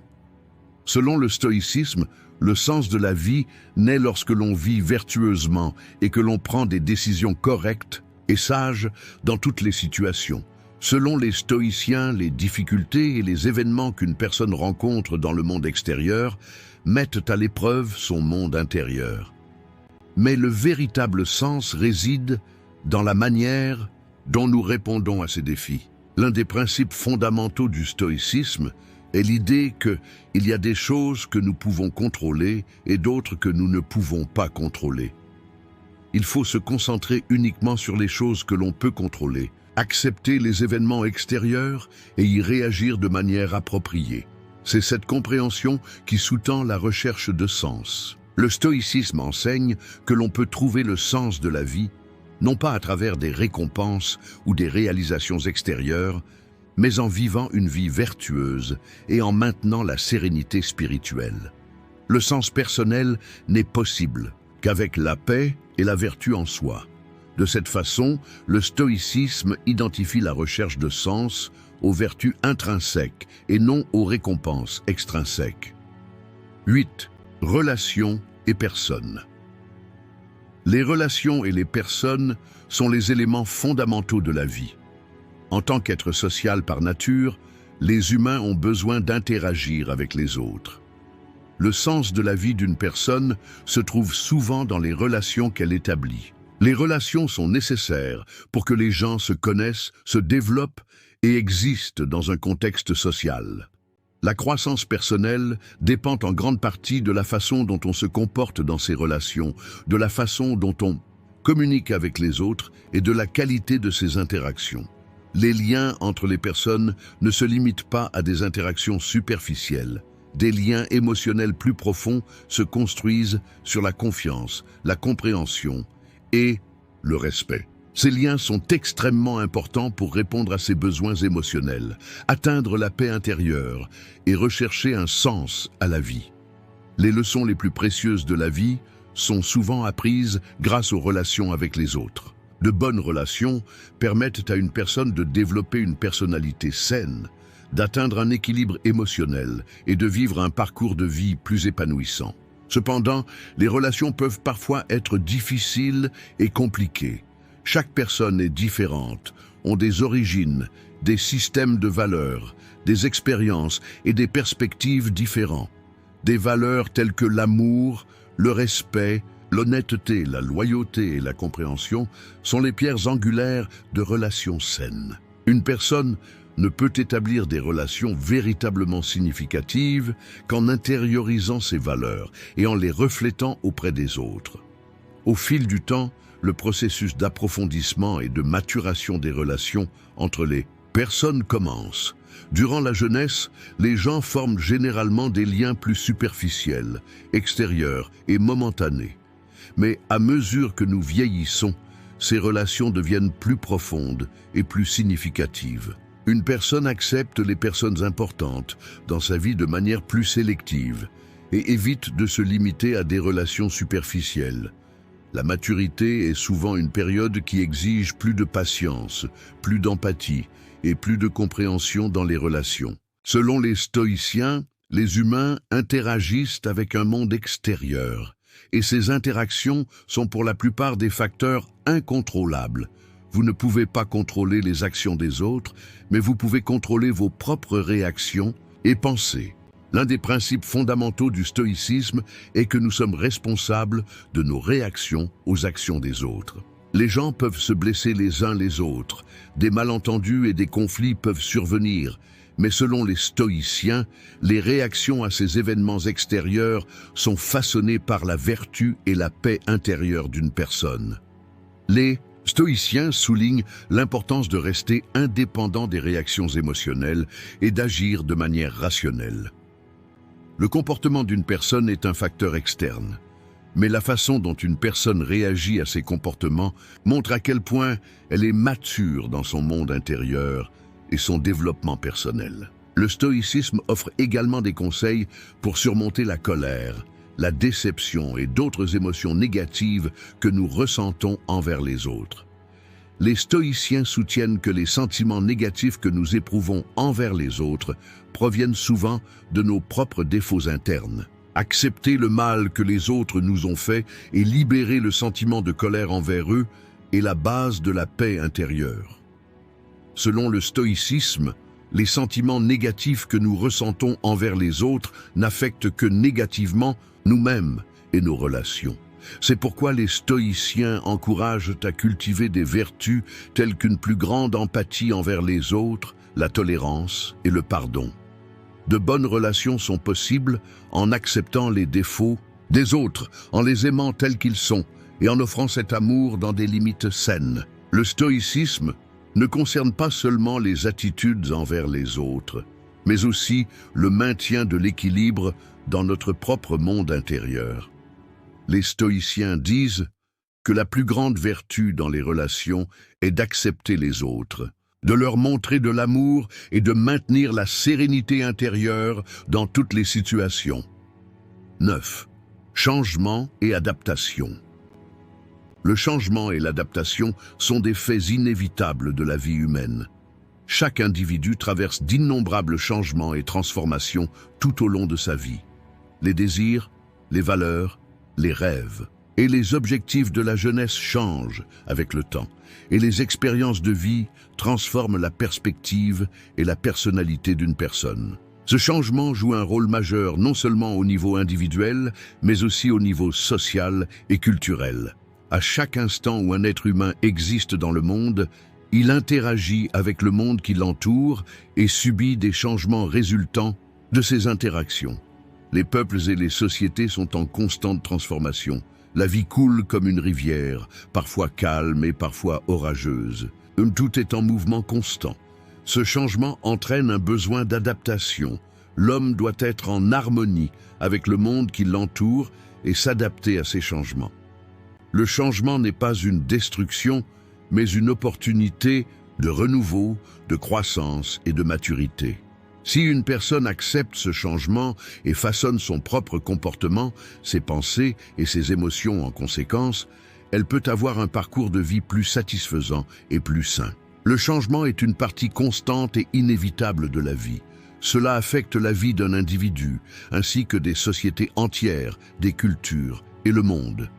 Selon le stoïcisme, le sens de la vie naît lorsque l'on vit vertueusement et que l'on prend des décisions correctes et sages dans toutes les situations. Selon les stoïciens, les difficultés et les événements qu'une personne rencontre dans le monde extérieur mettent à l'épreuve son monde intérieur. Mais le véritable sens réside dans la manière dont nous répondons à ces défis. L'un des principes fondamentaux du stoïcisme est l'idée qu'il y a des choses que nous pouvons contrôler et d'autres que nous ne pouvons pas contrôler. Il faut se concentrer uniquement sur les choses que l'on peut contrôler, accepter les événements extérieurs et y réagir de manière appropriée. C'est cette compréhension qui sous-tend la recherche de sens. Le stoïcisme enseigne que l'on peut trouver le sens de la vie, non pas à travers des récompenses ou des réalisations extérieures, mais en vivant une vie vertueuse et en maintenant la sérénité spirituelle. Le sens personnel n'est possible qu'avec la paix et la vertu en soi. De cette façon, le stoïcisme identifie la recherche de sens aux vertus intrinsèques et non aux récompenses extrinsèques. 8. Relations et personnes. Les relations et les personnes sont les éléments fondamentaux de la vie. En tant qu'être social par nature, les humains ont besoin d'interagir avec les autres. Le sens de la vie d'une personne se trouve souvent dans les relations qu'elle établit. Les relations sont nécessaires pour que les gens se connaissent, se développent et existent dans un contexte social. La croissance personnelle dépend en grande partie de la façon dont on se comporte dans ces relations, de la façon dont on communique avec les autres et de la qualité de ces interactions. Les liens entre les personnes ne se limitent pas à des interactions superficielles. Des liens émotionnels plus profonds se construisent sur la confiance, la compréhension et le respect. Ces liens sont extrêmement importants pour répondre à ses besoins émotionnels, atteindre la paix intérieure et rechercher un sens à la vie. Les leçons les plus précieuses de la vie sont souvent apprises grâce aux relations avec les autres. De bonnes relations permettent à une personne de développer une personnalité saine, d'atteindre un équilibre émotionnel et de vivre un parcours de vie plus épanouissant. Cependant, les relations peuvent parfois être difficiles et compliquées. Chaque personne est différente, ont des origines, des systèmes de valeurs, des expériences et des perspectives différents. Des valeurs telles que l'amour, le respect, l'honnêteté, la loyauté et la compréhension sont les pierres angulaires de relations saines. Une personne ne peut établir des relations véritablement significatives qu'en intériorisant ces valeurs et en les reflétant auprès des autres. Au fil du temps, le processus d'approfondissement et de maturation des relations entre les personnes commence. Durant la jeunesse, les gens forment généralement des liens plus superficiels, extérieurs et momentanés. Mais à mesure que nous vieillissons, ces relations deviennent plus profondes et plus significatives. Une personne accepte les personnes importantes dans sa vie de manière plus sélective et évite de se limiter à des relations superficielles. La maturité est souvent une période qui exige plus de patience, plus d'empathie et plus de compréhension dans les relations. Selon les stoïciens, les humains interagissent avec un monde extérieur et ces interactions sont pour la plupart des facteurs incontrôlables. Vous ne pouvez pas contrôler les actions des autres, mais vous pouvez contrôler vos propres réactions et pensées. L'un des principes fondamentaux du stoïcisme est que nous sommes responsables de nos réactions aux actions des autres. Les gens peuvent se blesser les uns les autres, des malentendus et des conflits peuvent survenir, mais selon les stoïciens, les réactions à ces événements extérieurs sont façonnées par la vertu et la paix intérieure d'une personne. Les stoïciens soulignent l'importance de rester indépendant des réactions émotionnelles et d'agir de manière rationnelle. Le comportement d'une personne est un facteur externe, mais la façon dont une personne réagit à ses comportements montre à quel point elle est mature dans son monde intérieur et son développement personnel. Le stoïcisme offre également des conseils pour surmonter la colère, la déception et d'autres émotions négatives que nous ressentons envers les autres. Les stoïciens soutiennent que les sentiments négatifs que nous éprouvons envers les autres proviennent souvent de nos propres défauts internes. Accepter le mal que les autres nous ont fait et libérer le sentiment de colère envers eux est la base de la paix intérieure. Selon le stoïcisme, les sentiments négatifs que nous ressentons envers les autres n'affectent que négativement nous-mêmes et nos relations. C'est pourquoi les stoïciens encouragent à cultiver des vertus telles qu'une plus grande empathie envers les autres, la tolérance et le pardon. De bonnes relations sont possibles en acceptant les défauts des autres, en les aimant tels qu'ils sont et en offrant cet amour dans des limites saines. Le stoïcisme ne concerne pas seulement les attitudes envers les autres, mais aussi le maintien de l'équilibre dans notre propre monde intérieur. Les stoïciens disent que la plus grande vertu dans les relations est d'accepter les autres, de leur montrer de l'amour et de maintenir la sérénité intérieure dans toutes les situations. 9. Changement et adaptation. Le changement et l'adaptation sont des faits inévitables de la vie humaine. Chaque individu traverse d'innombrables changements et transformations tout au long de sa vie. Les désirs, les valeurs, les rêves et les objectifs de la jeunesse changent avec le temps, et les expériences de vie transforment la perspective et la personnalité d'une personne. Ce changement joue un rôle majeur non seulement au niveau individuel, mais aussi au niveau social et culturel. À chaque instant où un être humain existe dans le monde, il interagit avec le monde qui l'entoure et subit des changements résultant de ces interactions. Les peuples et les sociétés sont en constante transformation. La vie coule comme une rivière, parfois calme et parfois orageuse. Tout est en mouvement constant. Ce changement entraîne un besoin d'adaptation. L'homme doit être en harmonie avec le monde qui l'entoure et s'adapter à ces changements. Le changement n'est pas une destruction, mais une opportunité de renouveau, de croissance et de maturité. Si une personne accepte ce changement et façonne son propre comportement, ses pensées et ses émotions en conséquence, elle peut avoir un parcours de vie plus satisfaisant et plus sain. Le changement est une partie constante et inévitable de la vie. Cela affecte la vie d'un individu, ainsi que des sociétés entières, des cultures et le monde.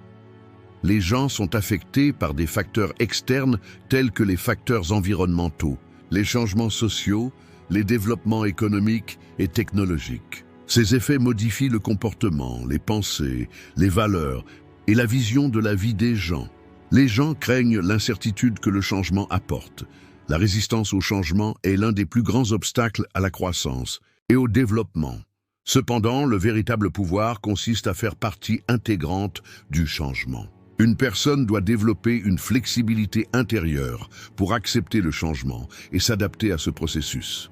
Les gens sont affectés par des facteurs externes tels que les facteurs environnementaux, les changements sociaux, les développements économiques et technologiques. Ces effets modifient le comportement, les pensées, les valeurs et la vision de la vie des gens. Les gens craignent l'incertitude que le changement apporte. La résistance au changement est l'un des plus grands obstacles à la croissance et au développement. Cependant, le véritable pouvoir consiste à faire partie intégrante du changement. Une personne doit développer une flexibilité intérieure pour accepter le changement et s'adapter à ce processus.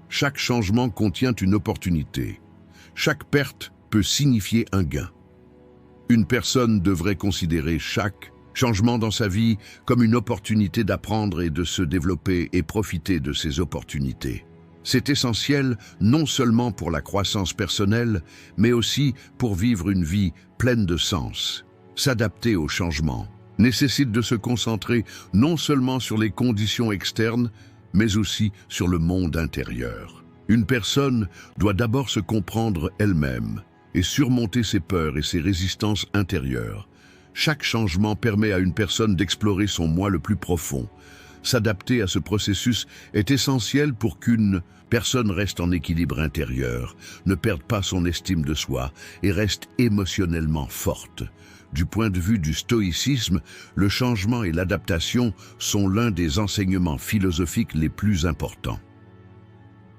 Chaque changement contient une opportunité. Chaque perte peut signifier un gain. Une personne devrait considérer chaque changement dans sa vie comme une opportunité d'apprendre et de se développer et profiter de ces opportunités. C'est essentiel non seulement pour la croissance personnelle, mais aussi pour vivre une vie pleine de sens. S'adapter au changement nécessite de se concentrer non seulement sur les conditions externes, mais aussi sur le monde intérieur. Une personne doit d'abord se comprendre elle-même et surmonter ses peurs et ses résistances intérieures. Chaque changement permet à une personne d'explorer son moi le plus profond. S'adapter à ce processus est essentiel pour qu'une personne reste en équilibre intérieur, ne perde pas son estime de soi et reste émotionnellement forte. Du point de vue du stoïcisme, le changement et l'adaptation sont l'un des enseignements philosophiques les plus importants.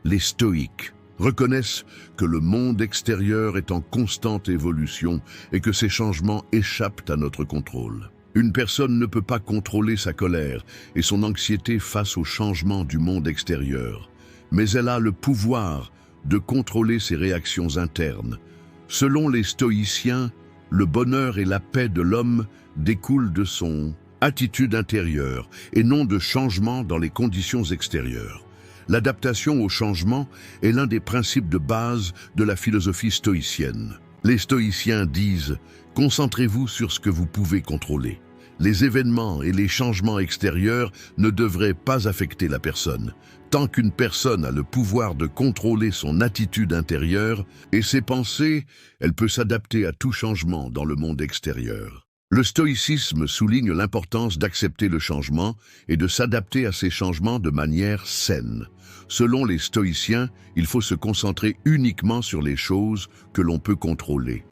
Les stoïques reconnaissent que le monde extérieur est en constante évolution et que ces changements échappent à notre contrôle. Une personne ne peut pas contrôler sa colère et son anxiété face au changement du monde extérieur, mais elle a le pouvoir de contrôler ses réactions internes. Selon les stoïciens, le bonheur et la paix de l'homme découlent de son attitude intérieure et non de changements dans les conditions extérieures. L'adaptation au changement est l'un des principes de base de la philosophie stoïcienne. Les stoïciens disent « Concentrez-vous sur ce que vous pouvez contrôler ». Les événements et les changements extérieurs ne devraient pas affecter la personne. Tant qu'une personne a le pouvoir de contrôler son attitude intérieure et ses pensées, elle peut s'adapter à tout changement dans le monde extérieur. Le stoïcisme souligne l'importance d'accepter le changement et de s'adapter à ces changements de manière saine. Selon les stoïciens, il faut se concentrer uniquement sur les choses que l'on peut contrôler.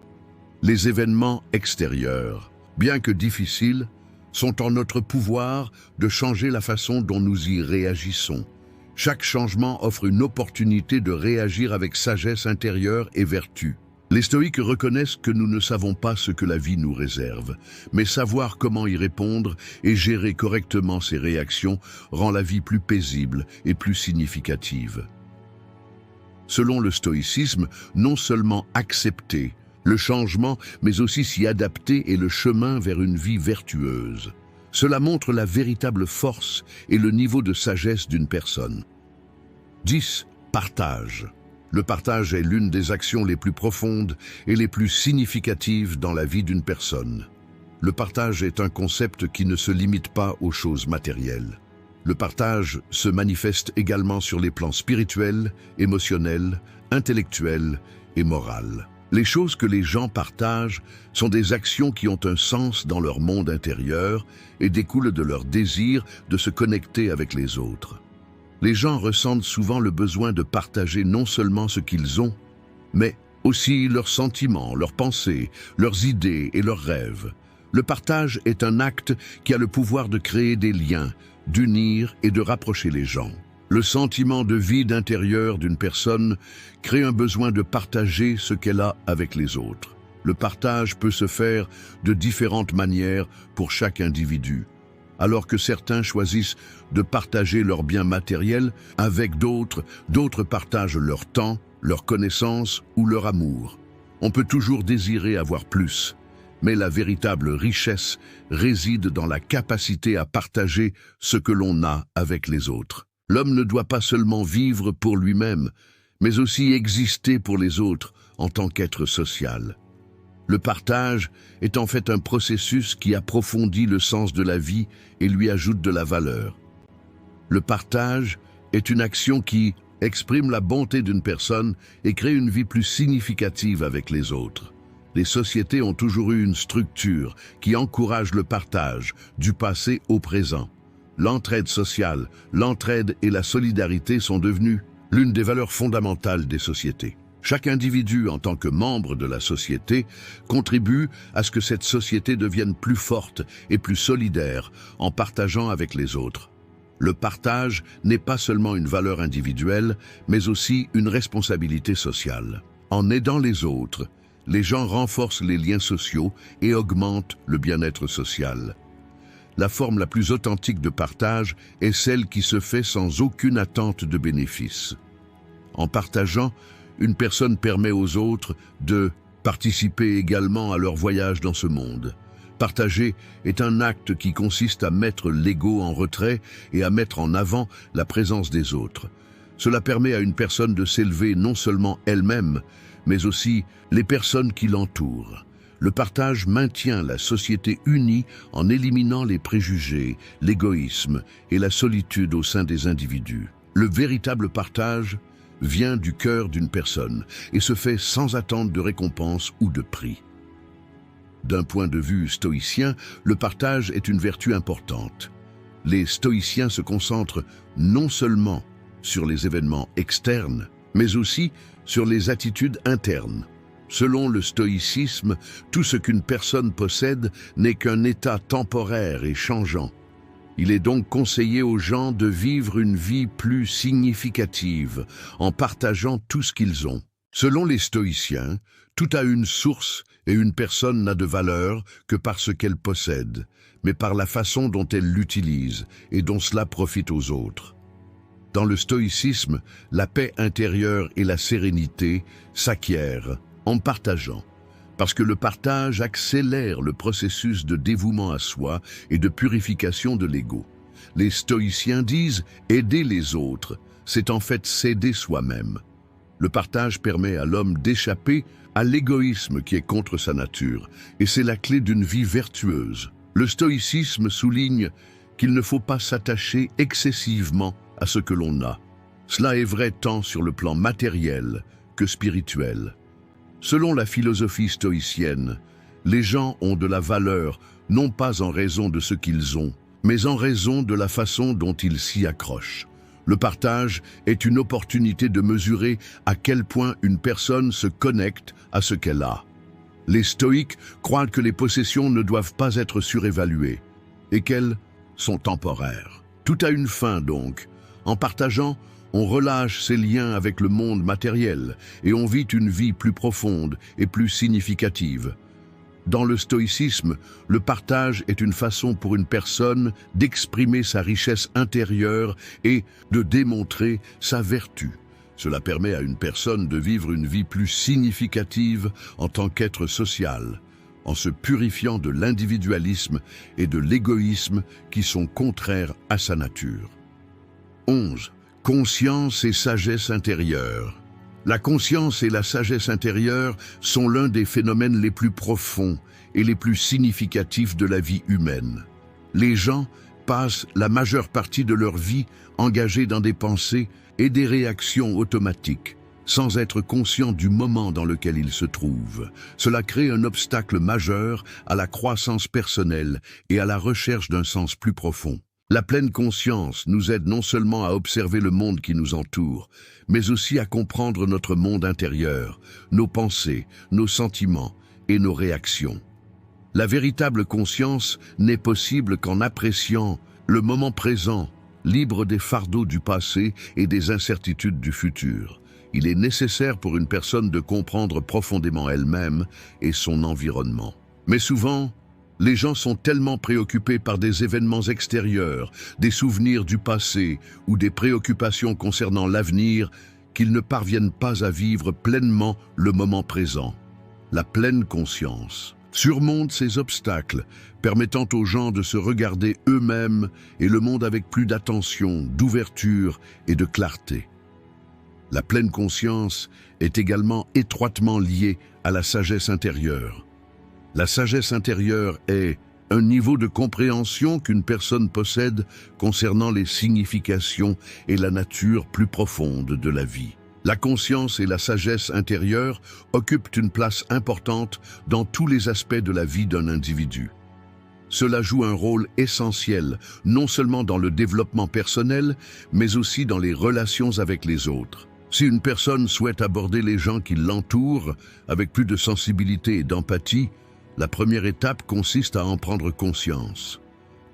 Les événements extérieurs, bien que difficiles, sont en notre pouvoir de changer la façon dont nous y réagissons. Chaque changement offre une opportunité de réagir avec sagesse intérieure et vertu. Les stoïques reconnaissent que nous ne savons pas ce que la vie nous réserve, mais savoir comment y répondre et gérer correctement ses réactions rend la vie plus paisible et plus significative. Selon le stoïcisme, non seulement accepter le changement, mais aussi s'y adapter est le chemin vers une vie vertueuse. Cela montre la véritable force et le niveau de sagesse d'une personne. 10. Partage. Le partage est l'une des actions les plus profondes et les plus significatives dans la vie d'une personne. Le partage est un concept qui ne se limite pas aux choses matérielles. Le partage se manifeste également sur les plans spirituels, émotionnels, intellectuels et moral. Les choses que les gens partagent sont des actions qui ont un sens dans leur monde intérieur et découlent de leur désir de se connecter avec les autres. Les gens ressentent souvent le besoin de partager non seulement ce qu'ils ont, mais aussi leurs sentiments, leurs pensées, leurs idées et leurs rêves. Le partage est un acte qui a le pouvoir de créer des liens, d'unir et de rapprocher les gens. Le sentiment de vide intérieur d'une personne crée un besoin de partager ce qu'elle a avec les autres. Le partage peut se faire de différentes manières pour chaque individu. Alors que certains choisissent de partager leurs biens matériels avec d'autres partagent leur temps, leurs connaissances ou leur amour. On peut toujours désirer avoir plus, mais la véritable richesse réside dans la capacité à partager ce que l'on a avec les autres. L'homme ne doit pas seulement vivre pour lui-même, mais aussi exister pour les autres en tant qu'être social. Le partage est en fait un processus qui approfondit le sens de la vie et lui ajoute de la valeur. Le partage est une action qui exprime la bonté d'une personne et crée une vie plus significative avec les autres. Les sociétés ont toujours eu une structure qui encourage le partage, du passé au présent. L'entraide sociale, l'entraide et la solidarité sont devenues l'une des valeurs fondamentales des sociétés. Chaque individu, en tant que membre de la société, contribue à ce que cette société devienne plus forte et plus solidaire en partageant avec les autres. Le partage n'est pas seulement une valeur individuelle, mais aussi une responsabilité sociale. En aidant les autres, les gens renforcent les liens sociaux et augmentent le bien-être social. La forme la plus authentique de partage est celle qui se fait sans aucune attente de bénéfice. En partageant, une personne permet aux autres de participer également à leur voyage dans ce monde. Partager est un acte qui consiste à mettre l'ego en retrait et à mettre en avant la présence des autres. Cela permet à une personne de s'élever non seulement elle-même, mais aussi les personnes qui l'entourent. Le partage maintient la société unie en éliminant les préjugés, l'égoïsme et la solitude au sein des individus. Le véritable partage vient du cœur d'une personne et se fait sans attente de récompense ou de prix. D'un point de vue stoïcien, le partage est une vertu importante. Les stoïciens se concentrent non seulement sur les événements externes, mais aussi sur les attitudes internes. Selon le stoïcisme, tout ce qu'une personne possède n'est qu'un état temporaire et changeant. Il est donc conseillé aux gens de vivre une vie plus significative en partageant tout ce qu'ils ont. Selon les stoïciens, tout a une source et une personne n'a de valeur que par ce qu'elle possède, mais par la façon dont elle l'utilise et dont cela profite aux autres. Dans le stoïcisme, la paix intérieure et la sérénité s'acquièrent en partageant, parce que le partage accélère le processus de dévouement à soi et de purification de l'ego. Les stoïciens disent « aider les autres », c'est en fait s'aider soi-même. Le partage permet à l'homme d'échapper à l'égoïsme qui est contre sa nature, et c'est la clé d'une vie vertueuse. Le stoïcisme souligne qu'il ne faut pas s'attacher excessivement à ce que l'on a. Cela est vrai tant sur le plan matériel que spirituel. Selon la philosophie stoïcienne, les gens ont de la valeur non pas en raison de ce qu'ils ont, mais en raison de la façon dont ils s'y accrochent. Le partage est une opportunité de mesurer à quel point une personne se connecte à ce qu'elle a. Les stoïques croient que les possessions ne doivent pas être surévaluées et qu'elles sont temporaires. Tout a une fin donc. En partageant, on relâche ses liens avec le monde matériel et on vit une vie plus profonde et plus significative. Dans le stoïcisme, le partage est une façon pour une personne d'exprimer sa richesse intérieure et de démontrer sa vertu. Cela permet à une personne de vivre une vie plus significative en tant qu'être social, en se purifiant de l'individualisme et de l'égoïsme qui sont contraires à sa nature. 11. Conscience et sagesse intérieure. La conscience et la sagesse intérieure sont l'un des phénomènes les plus profonds et les plus significatifs de la vie humaine. Les gens passent la majeure partie de leur vie engagés dans des pensées et des réactions automatiques, sans être conscients du moment dans lequel ils se trouvent. Cela crée un obstacle majeur à la croissance personnelle et à la recherche d'un sens plus profond. La pleine conscience nous aide non seulement à observer le monde qui nous entoure, mais aussi à comprendre notre monde intérieur, nos pensées, nos sentiments et nos réactions. La véritable conscience n'est possible qu'en appréciant le moment présent, libre des fardeaux du passé et des incertitudes du futur. Il est nécessaire pour une personne de comprendre profondément elle-même et son environnement. Mais souvent, les gens sont tellement préoccupés par des événements extérieurs, des souvenirs du passé ou des préoccupations concernant l'avenir qu'ils ne parviennent pas à vivre pleinement le moment présent. La pleine conscience surmonte ces obstacles, permettant aux gens de se regarder eux-mêmes et le monde avec plus d'attention, d'ouverture et de clarté. La pleine conscience est également étroitement liée à la sagesse intérieure. La sagesse intérieure est un niveau de compréhension qu'une personne possède concernant les significations et la nature plus profonde de la vie. La conscience et la sagesse intérieure occupent une place importante dans tous les aspects de la vie d'un individu. Cela joue un rôle essentiel, non seulement dans le développement personnel, mais aussi dans les relations avec les autres. Si une personne souhaite aborder les gens qui l'entourent avec plus de sensibilité et d'empathie, la première étape consiste à en prendre conscience.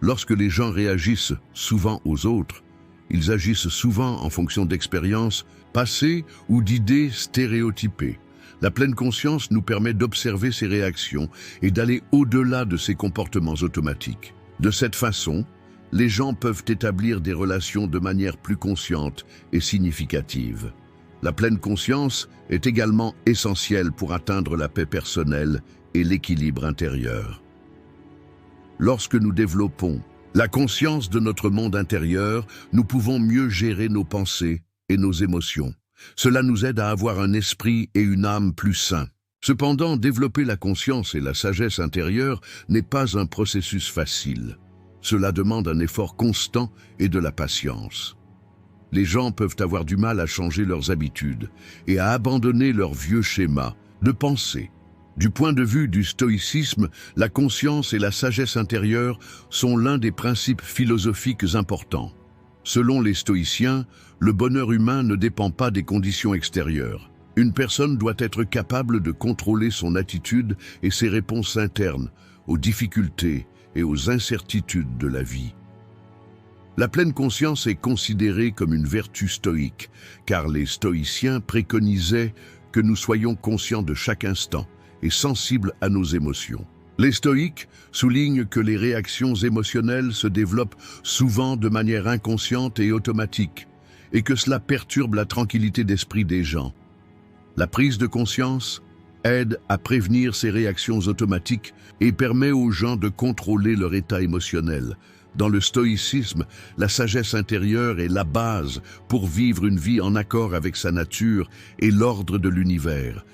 Lorsque les gens réagissent souvent aux autres, ils agissent souvent en fonction d'expériences passées ou d'idées stéréotypées. La pleine conscience nous permet d'observer ces réactions et d'aller au-delà de ces comportements automatiques. De cette façon, les gens peuvent établir des relations de manière plus consciente et significative. La pleine conscience est également essentielle pour atteindre la paix personnelle et l'équilibre intérieur. Lorsque nous développons la conscience de notre monde intérieur, nous pouvons mieux gérer nos pensées et nos émotions. Cela nous aide à avoir un esprit et une âme plus sains. Cependant, développer la conscience et la sagesse intérieure n'est pas un processus facile. Cela demande un effort constant et de la patience. Les gens peuvent avoir du mal à changer leurs habitudes et à abandonner leurs vieux schémas de pensée. Du point de vue du stoïcisme, la conscience et la sagesse intérieure sont l'un des principes philosophiques importants. Selon les stoïciens, le bonheur humain ne dépend pas des conditions extérieures. Une personne doit être capable de contrôler son attitude et ses réponses internes aux difficultés et aux incertitudes de la vie. La pleine conscience est considérée comme une vertu stoïque, car les stoïciens préconisaient que nous soyons conscients de chaque instant et sensibles à nos émotions. Les stoïques soulignent que les réactions émotionnelles se développent souvent de manière inconsciente et automatique, et que cela perturbe la tranquillité d'esprit des gens. La prise de conscience aide à prévenir ces réactions automatiques et permet aux gens de contrôler leur état émotionnel. Dans le stoïcisme, la sagesse intérieure est la base pour vivre une vie en accord avec sa nature et l'ordre de l'univers.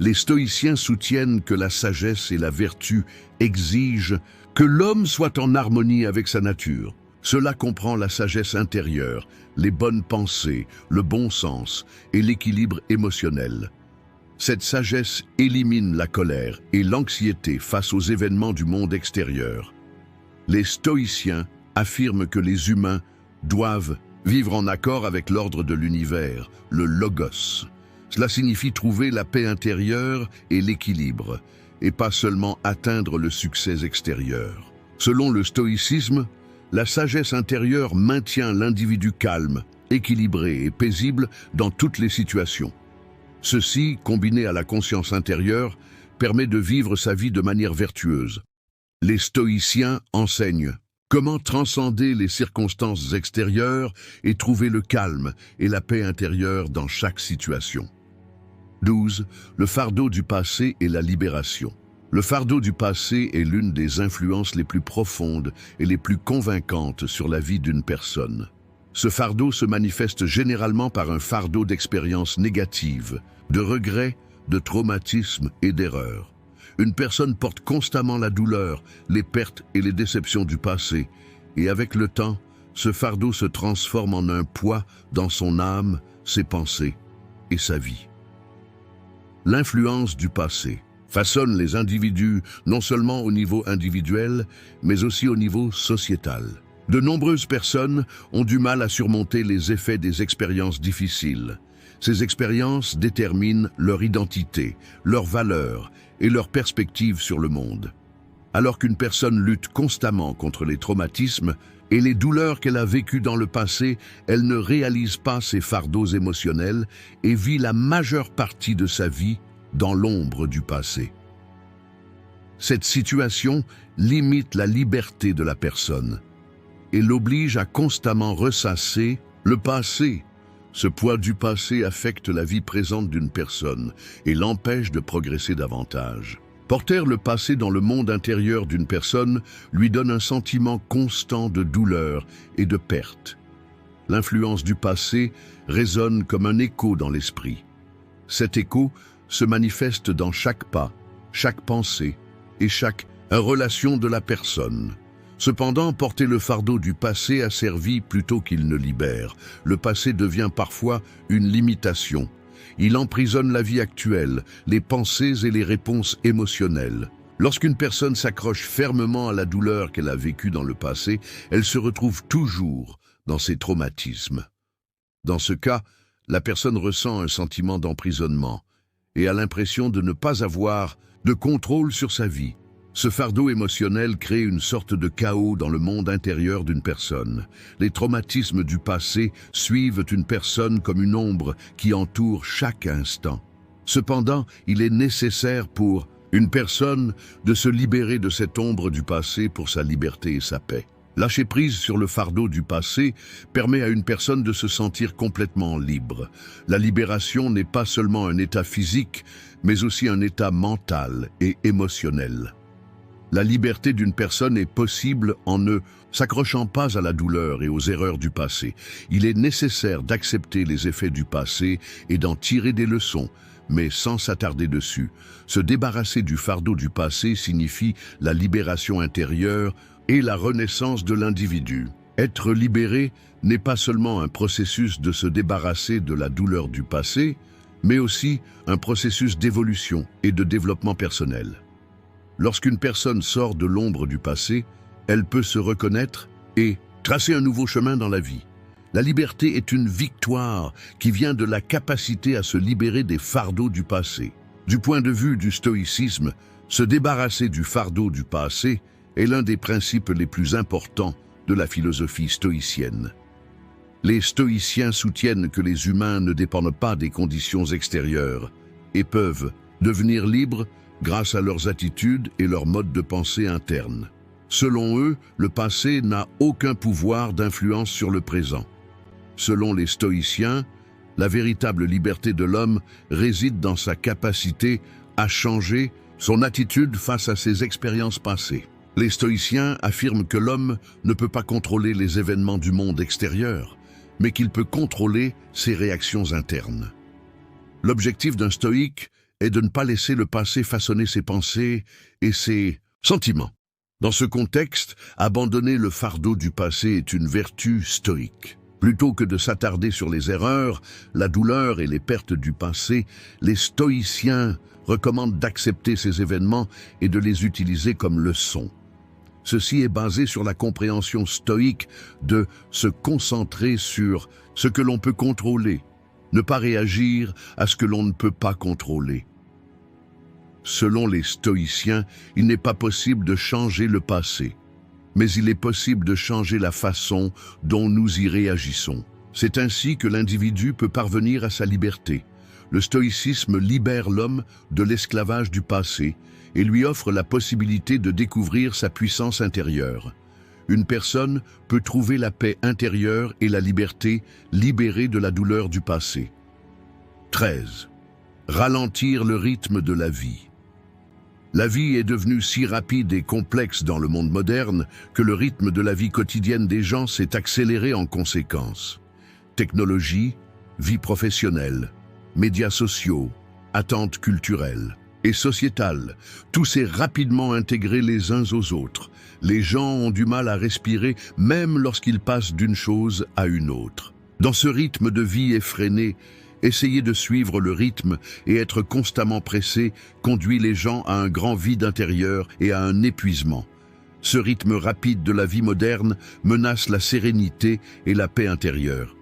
Les stoïciens soutiennent que la sagesse et la vertu exigent que l'homme soit en harmonie avec sa nature. Cela comprend la sagesse intérieure, les bonnes pensées, le bon sens et l'équilibre émotionnel. Cette sagesse élimine la colère et l'anxiété face aux événements du monde extérieur. Les stoïciens affirment que les humains doivent vivre en accord avec l'ordre de l'univers, le logos. Cela signifie trouver la paix intérieure et l'équilibre, et pas seulement atteindre le succès extérieur. Selon le stoïcisme, la sagesse intérieure maintient l'individu calme, équilibré et paisible dans toutes les situations. Ceci, combiné à la conscience intérieure, permet de vivre sa vie de manière vertueuse. Les stoïciens enseignent comment transcender les circonstances extérieures et trouver le calme et la paix intérieure dans chaque situation. 12. Le fardeau du passé et la libération. Le fardeau du passé est l'une des influences les plus profondes et les plus convaincantes sur la vie d'une personne. Ce fardeau se manifeste généralement par un fardeau d'expériences négatives, de regrets, de traumatismes et d'erreurs. Une personne porte constamment la douleur, les pertes et les déceptions du passé, et avec le temps, ce fardeau se transforme en un poids dans son âme, ses pensées et sa vie. L'influence du passé façonne les individus non seulement au niveau individuel, mais aussi au niveau sociétal. De nombreuses personnes ont du mal à surmonter les effets des expériences difficiles. Ces expériences déterminent leur identité, leurs valeurs et leurs perspectives sur le monde. Alors qu'une personne lutte constamment contre les traumatismes et les douleurs qu'elle a vécues dans le passé, elle ne réalise pas ses fardeaux émotionnels et vit la majeure partie de sa vie dans l'ombre du passé. Cette situation limite la liberté de la personne et l'oblige à constamment ressasser le passé. Ce poids du passé affecte la vie présente d'une personne et l'empêche de progresser davantage. Porter le passé dans le monde intérieur d'une personne lui donne un sentiment constant de douleur et de perte. L'influence du passé résonne comme un écho dans l'esprit. Cet écho se manifeste dans chaque pas, chaque pensée et chaque relation de la personne. Cependant, porter le fardeau du passé a servi plutôt qu'il ne libère. Le passé devient parfois une limitation. Il emprisonne la vie actuelle, les pensées et les réponses émotionnelles. Lorsqu'une personne s'accroche fermement à la douleur qu'elle a vécue dans le passé, elle se retrouve toujours dans ses traumatismes. Dans ce cas, la personne ressent un sentiment d'emprisonnement et a l'impression de ne pas avoir de contrôle sur sa vie. Ce fardeau émotionnel crée une sorte de chaos dans le monde intérieur d'une personne. Les traumatismes du passé suivent une personne comme une ombre qui entoure chaque instant. Cependant, il est nécessaire pour une personne de se libérer de cette ombre du passé pour sa liberté et sa paix. Lâcher prise sur le fardeau du passé permet à une personne de se sentir complètement libre. La libération n'est pas seulement un état physique, mais aussi un état mental et émotionnel. La liberté d'une personne est possible en ne s'accrochant pas à la douleur et aux erreurs du passé. Il est nécessaire d'accepter les effets du passé et d'en tirer des leçons, mais sans s'attarder dessus. Se débarrasser du fardeau du passé signifie la libération intérieure et la renaissance de l'individu. Être libéré n'est pas seulement un processus de se débarrasser de la douleur du passé, mais aussi un processus d'évolution et de développement personnel. Lorsqu'une personne sort de l'ombre du passé, elle peut se reconnaître et tracer un nouveau chemin dans la vie. La liberté est une victoire qui vient de la capacité à se libérer des fardeaux du passé. Du point de vue du stoïcisme, se débarrasser du fardeau du passé est l'un des principes les plus importants de la philosophie stoïcienne. Les stoïciens soutiennent que les humains ne dépendent pas des conditions extérieures et peuvent devenir libres grâce à leurs attitudes et leur mode de pensée interne. Selon eux, le passé n'a aucun pouvoir d'influence sur le présent. Selon les stoïciens, la véritable liberté de l'homme réside dans sa capacité à changer son attitude face à ses expériences passées. Les stoïciens affirment que l'homme ne peut pas contrôler les événements du monde extérieur, mais qu'il peut contrôler ses réactions internes. L'objectif d'un stoïque est de ne pas laisser le passé façonner ses pensées et ses sentiments. Dans ce contexte, abandonner le fardeau du passé est une vertu stoïque. Plutôt que de s'attarder sur les erreurs, la douleur et les pertes du passé, les stoïciens recommandent d'accepter ces événements et de les utiliser comme leçons. Ceci est basé sur la compréhension stoïque de se concentrer sur ce que l'on peut contrôler, ne pas réagir à ce que l'on ne peut pas contrôler. Selon les stoïciens, il n'est pas possible de changer le passé, mais il est possible de changer la façon dont nous y réagissons. C'est ainsi que l'individu peut parvenir à sa liberté. Le stoïcisme libère l'homme de l'esclavage du passé et lui offre la possibilité de découvrir sa puissance intérieure. Une personne peut trouver la paix intérieure et la liberté libérée de la douleur du passé. 13. Ralentir le rythme de la vie. La vie est devenue si rapide et complexe dans le monde moderne que le rythme de la vie quotidienne des gens s'est accéléré en conséquence. Technologie, vie professionnelle, médias sociaux, attentes culturelles et sociétales, tout s'est rapidement intégré les uns aux autres. Les gens ont du mal à respirer même lorsqu'ils passent d'une chose à une autre. Dans ce rythme de vie effréné, essayer de suivre le rythme et être constamment pressé conduit les gens à un grand vide intérieur et à un épuisement. Ce rythme rapide de la vie moderne menace la sérénité et la paix intérieure.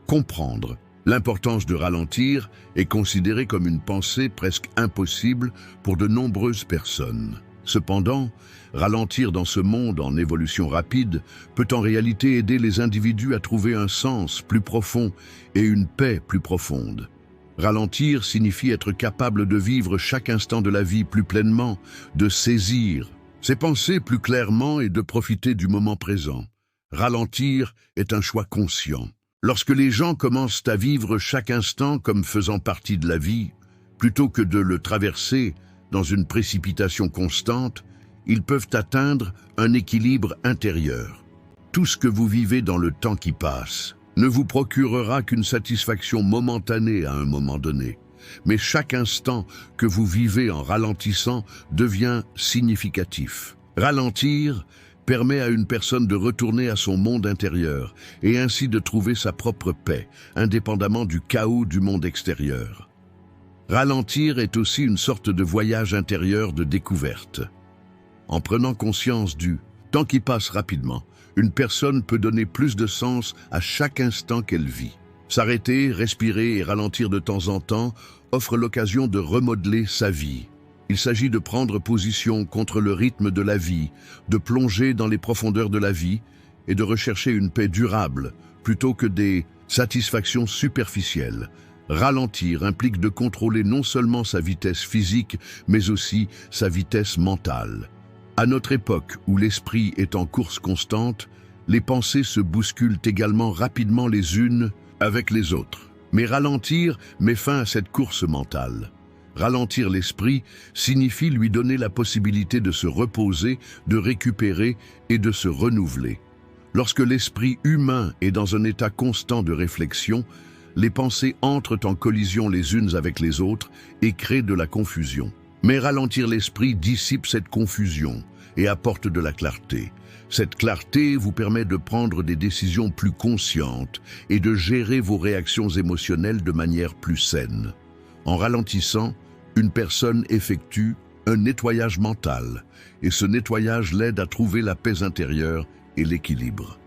Comprendre l'importance de ralentir est considéré comme une pensée presque impossible pour de nombreuses personnes. Cependant, ralentir dans ce monde en évolution rapide peut en réalité aider les individus à trouver un sens plus profond et une paix plus profonde. Ralentir signifie être capable de vivre chaque instant de la vie plus pleinement, de saisir ses pensées plus clairement et de profiter du moment présent. Ralentir est un choix conscient. Lorsque les gens commencent à vivre chaque instant comme faisant partie de la vie, plutôt que de le traverser dans une précipitation constante, ils peuvent atteindre un équilibre intérieur. Tout ce que vous vivez dans le temps qui passe ne vous procurera qu'une satisfaction momentanée à un moment donné. Mais chaque instant que vous vivez en ralentissant devient significatif. Ralentir permet à une personne de retourner à son monde intérieur et ainsi de trouver sa propre paix, indépendamment du chaos du monde extérieur. Ralentir est aussi une sorte de voyage intérieur de découverte. En prenant conscience du temps qui passe rapidement, une personne peut donner plus de sens à chaque instant qu'elle vit. S'arrêter, respirer et ralentir de temps en temps offre l'occasion de remodeler sa vie. Il s'agit de prendre position contre le rythme de la vie, de plonger dans les profondeurs de la vie et de rechercher une paix durable plutôt que des satisfactions superficielles. Ralentir implique de contrôler non seulement sa vitesse physique, mais aussi sa vitesse mentale. À notre époque où l'esprit est en course constante, les pensées se bousculent également rapidement les unes avec les autres. Mais ralentir met fin à cette course mentale. Ralentir l'esprit signifie lui donner la possibilité de se reposer, de récupérer et de se renouveler. Lorsque l'esprit humain est dans un état constant de réflexion, les pensées entrent en collision les unes avec les autres et créent de la confusion. Mais ralentir l'esprit dissipe cette confusion et apporte de la clarté. Cette clarté vous permet de prendre des décisions plus conscientes et de gérer vos réactions émotionnelles de manière plus saine. En ralentissant, une personne effectue un nettoyage mental et ce nettoyage l'aide à trouver la paix intérieure et l'équilibre.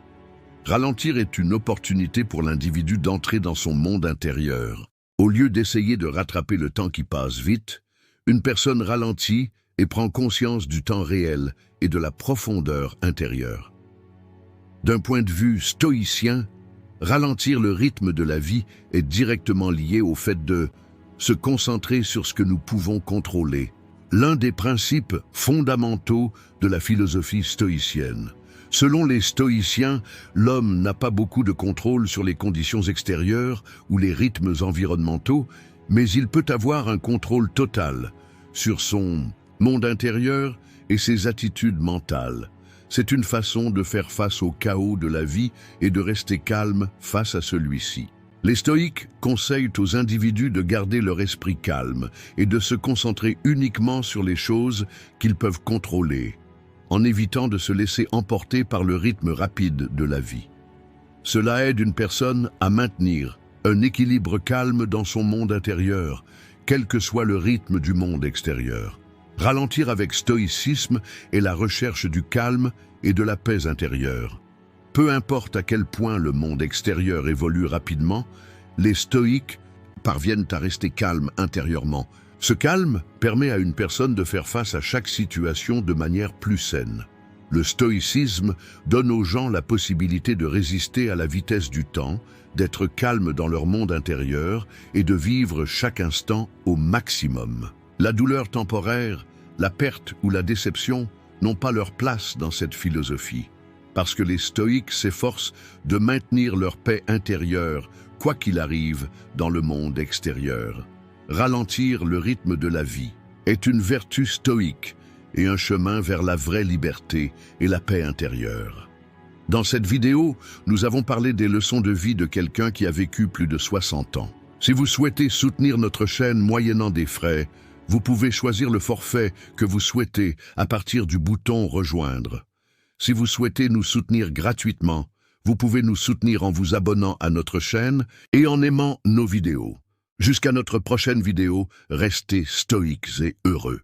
Ralentir est une opportunité pour l'individu d'entrer dans son monde intérieur. Au lieu d'essayer de rattraper le temps qui passe vite, une personne ralentit et prend conscience du temps réel et de la profondeur intérieure. D'un point de vue stoïcien, ralentir le rythme de la vie est directement lié au fait de se concentrer sur ce que nous pouvons contrôler, l'un des principes fondamentaux de la philosophie stoïcienne. Selon les stoïciens, l'homme n'a pas beaucoup de contrôle sur les conditions extérieures ou les rythmes environnementaux, mais il peut avoir un contrôle total sur son monde intérieur et ses attitudes mentales. C'est une façon de faire face au chaos de la vie et de rester calme face à celui-ci. Les stoïques conseillent aux individus de garder leur esprit calme et de se concentrer uniquement sur les choses qu'ils peuvent contrôler, en évitant de se laisser emporter par le rythme rapide de la vie. Cela aide une personne à maintenir un équilibre calme dans son monde intérieur, quel que soit le rythme du monde extérieur. Ralentir avec stoïcisme est la recherche du calme et de la paix intérieure. Peu importe à quel point le monde extérieur évolue rapidement, les stoïques parviennent à rester calmes intérieurement. Ce calme permet à une personne de faire face à chaque situation de manière plus saine. Le stoïcisme donne aux gens la possibilité de résister à la vitesse du temps, d'être calmes dans leur monde intérieur et de vivre chaque instant au maximum. La douleur temporaire, la perte ou la déception n'ont pas leur place dans cette philosophie, parce que les stoïques s'efforcent de maintenir leur paix intérieure, quoi qu'il arrive, dans le monde extérieur. Ralentir le rythme de la vie est une vertu stoïque et un chemin vers la vraie liberté et la paix intérieure. Dans cette vidéo, nous avons parlé des leçons de vie de quelqu'un qui a vécu plus de 60 ans. Si vous souhaitez soutenir notre chaîne moyennant des frais, vous pouvez choisir le forfait que vous souhaitez à partir du bouton « Rejoindre ». Si vous souhaitez nous soutenir gratuitement, vous pouvez nous soutenir en vous abonnant à notre chaîne et en aimant nos vidéos. Jusqu'à notre prochaine vidéo, restez stoïques et heureux.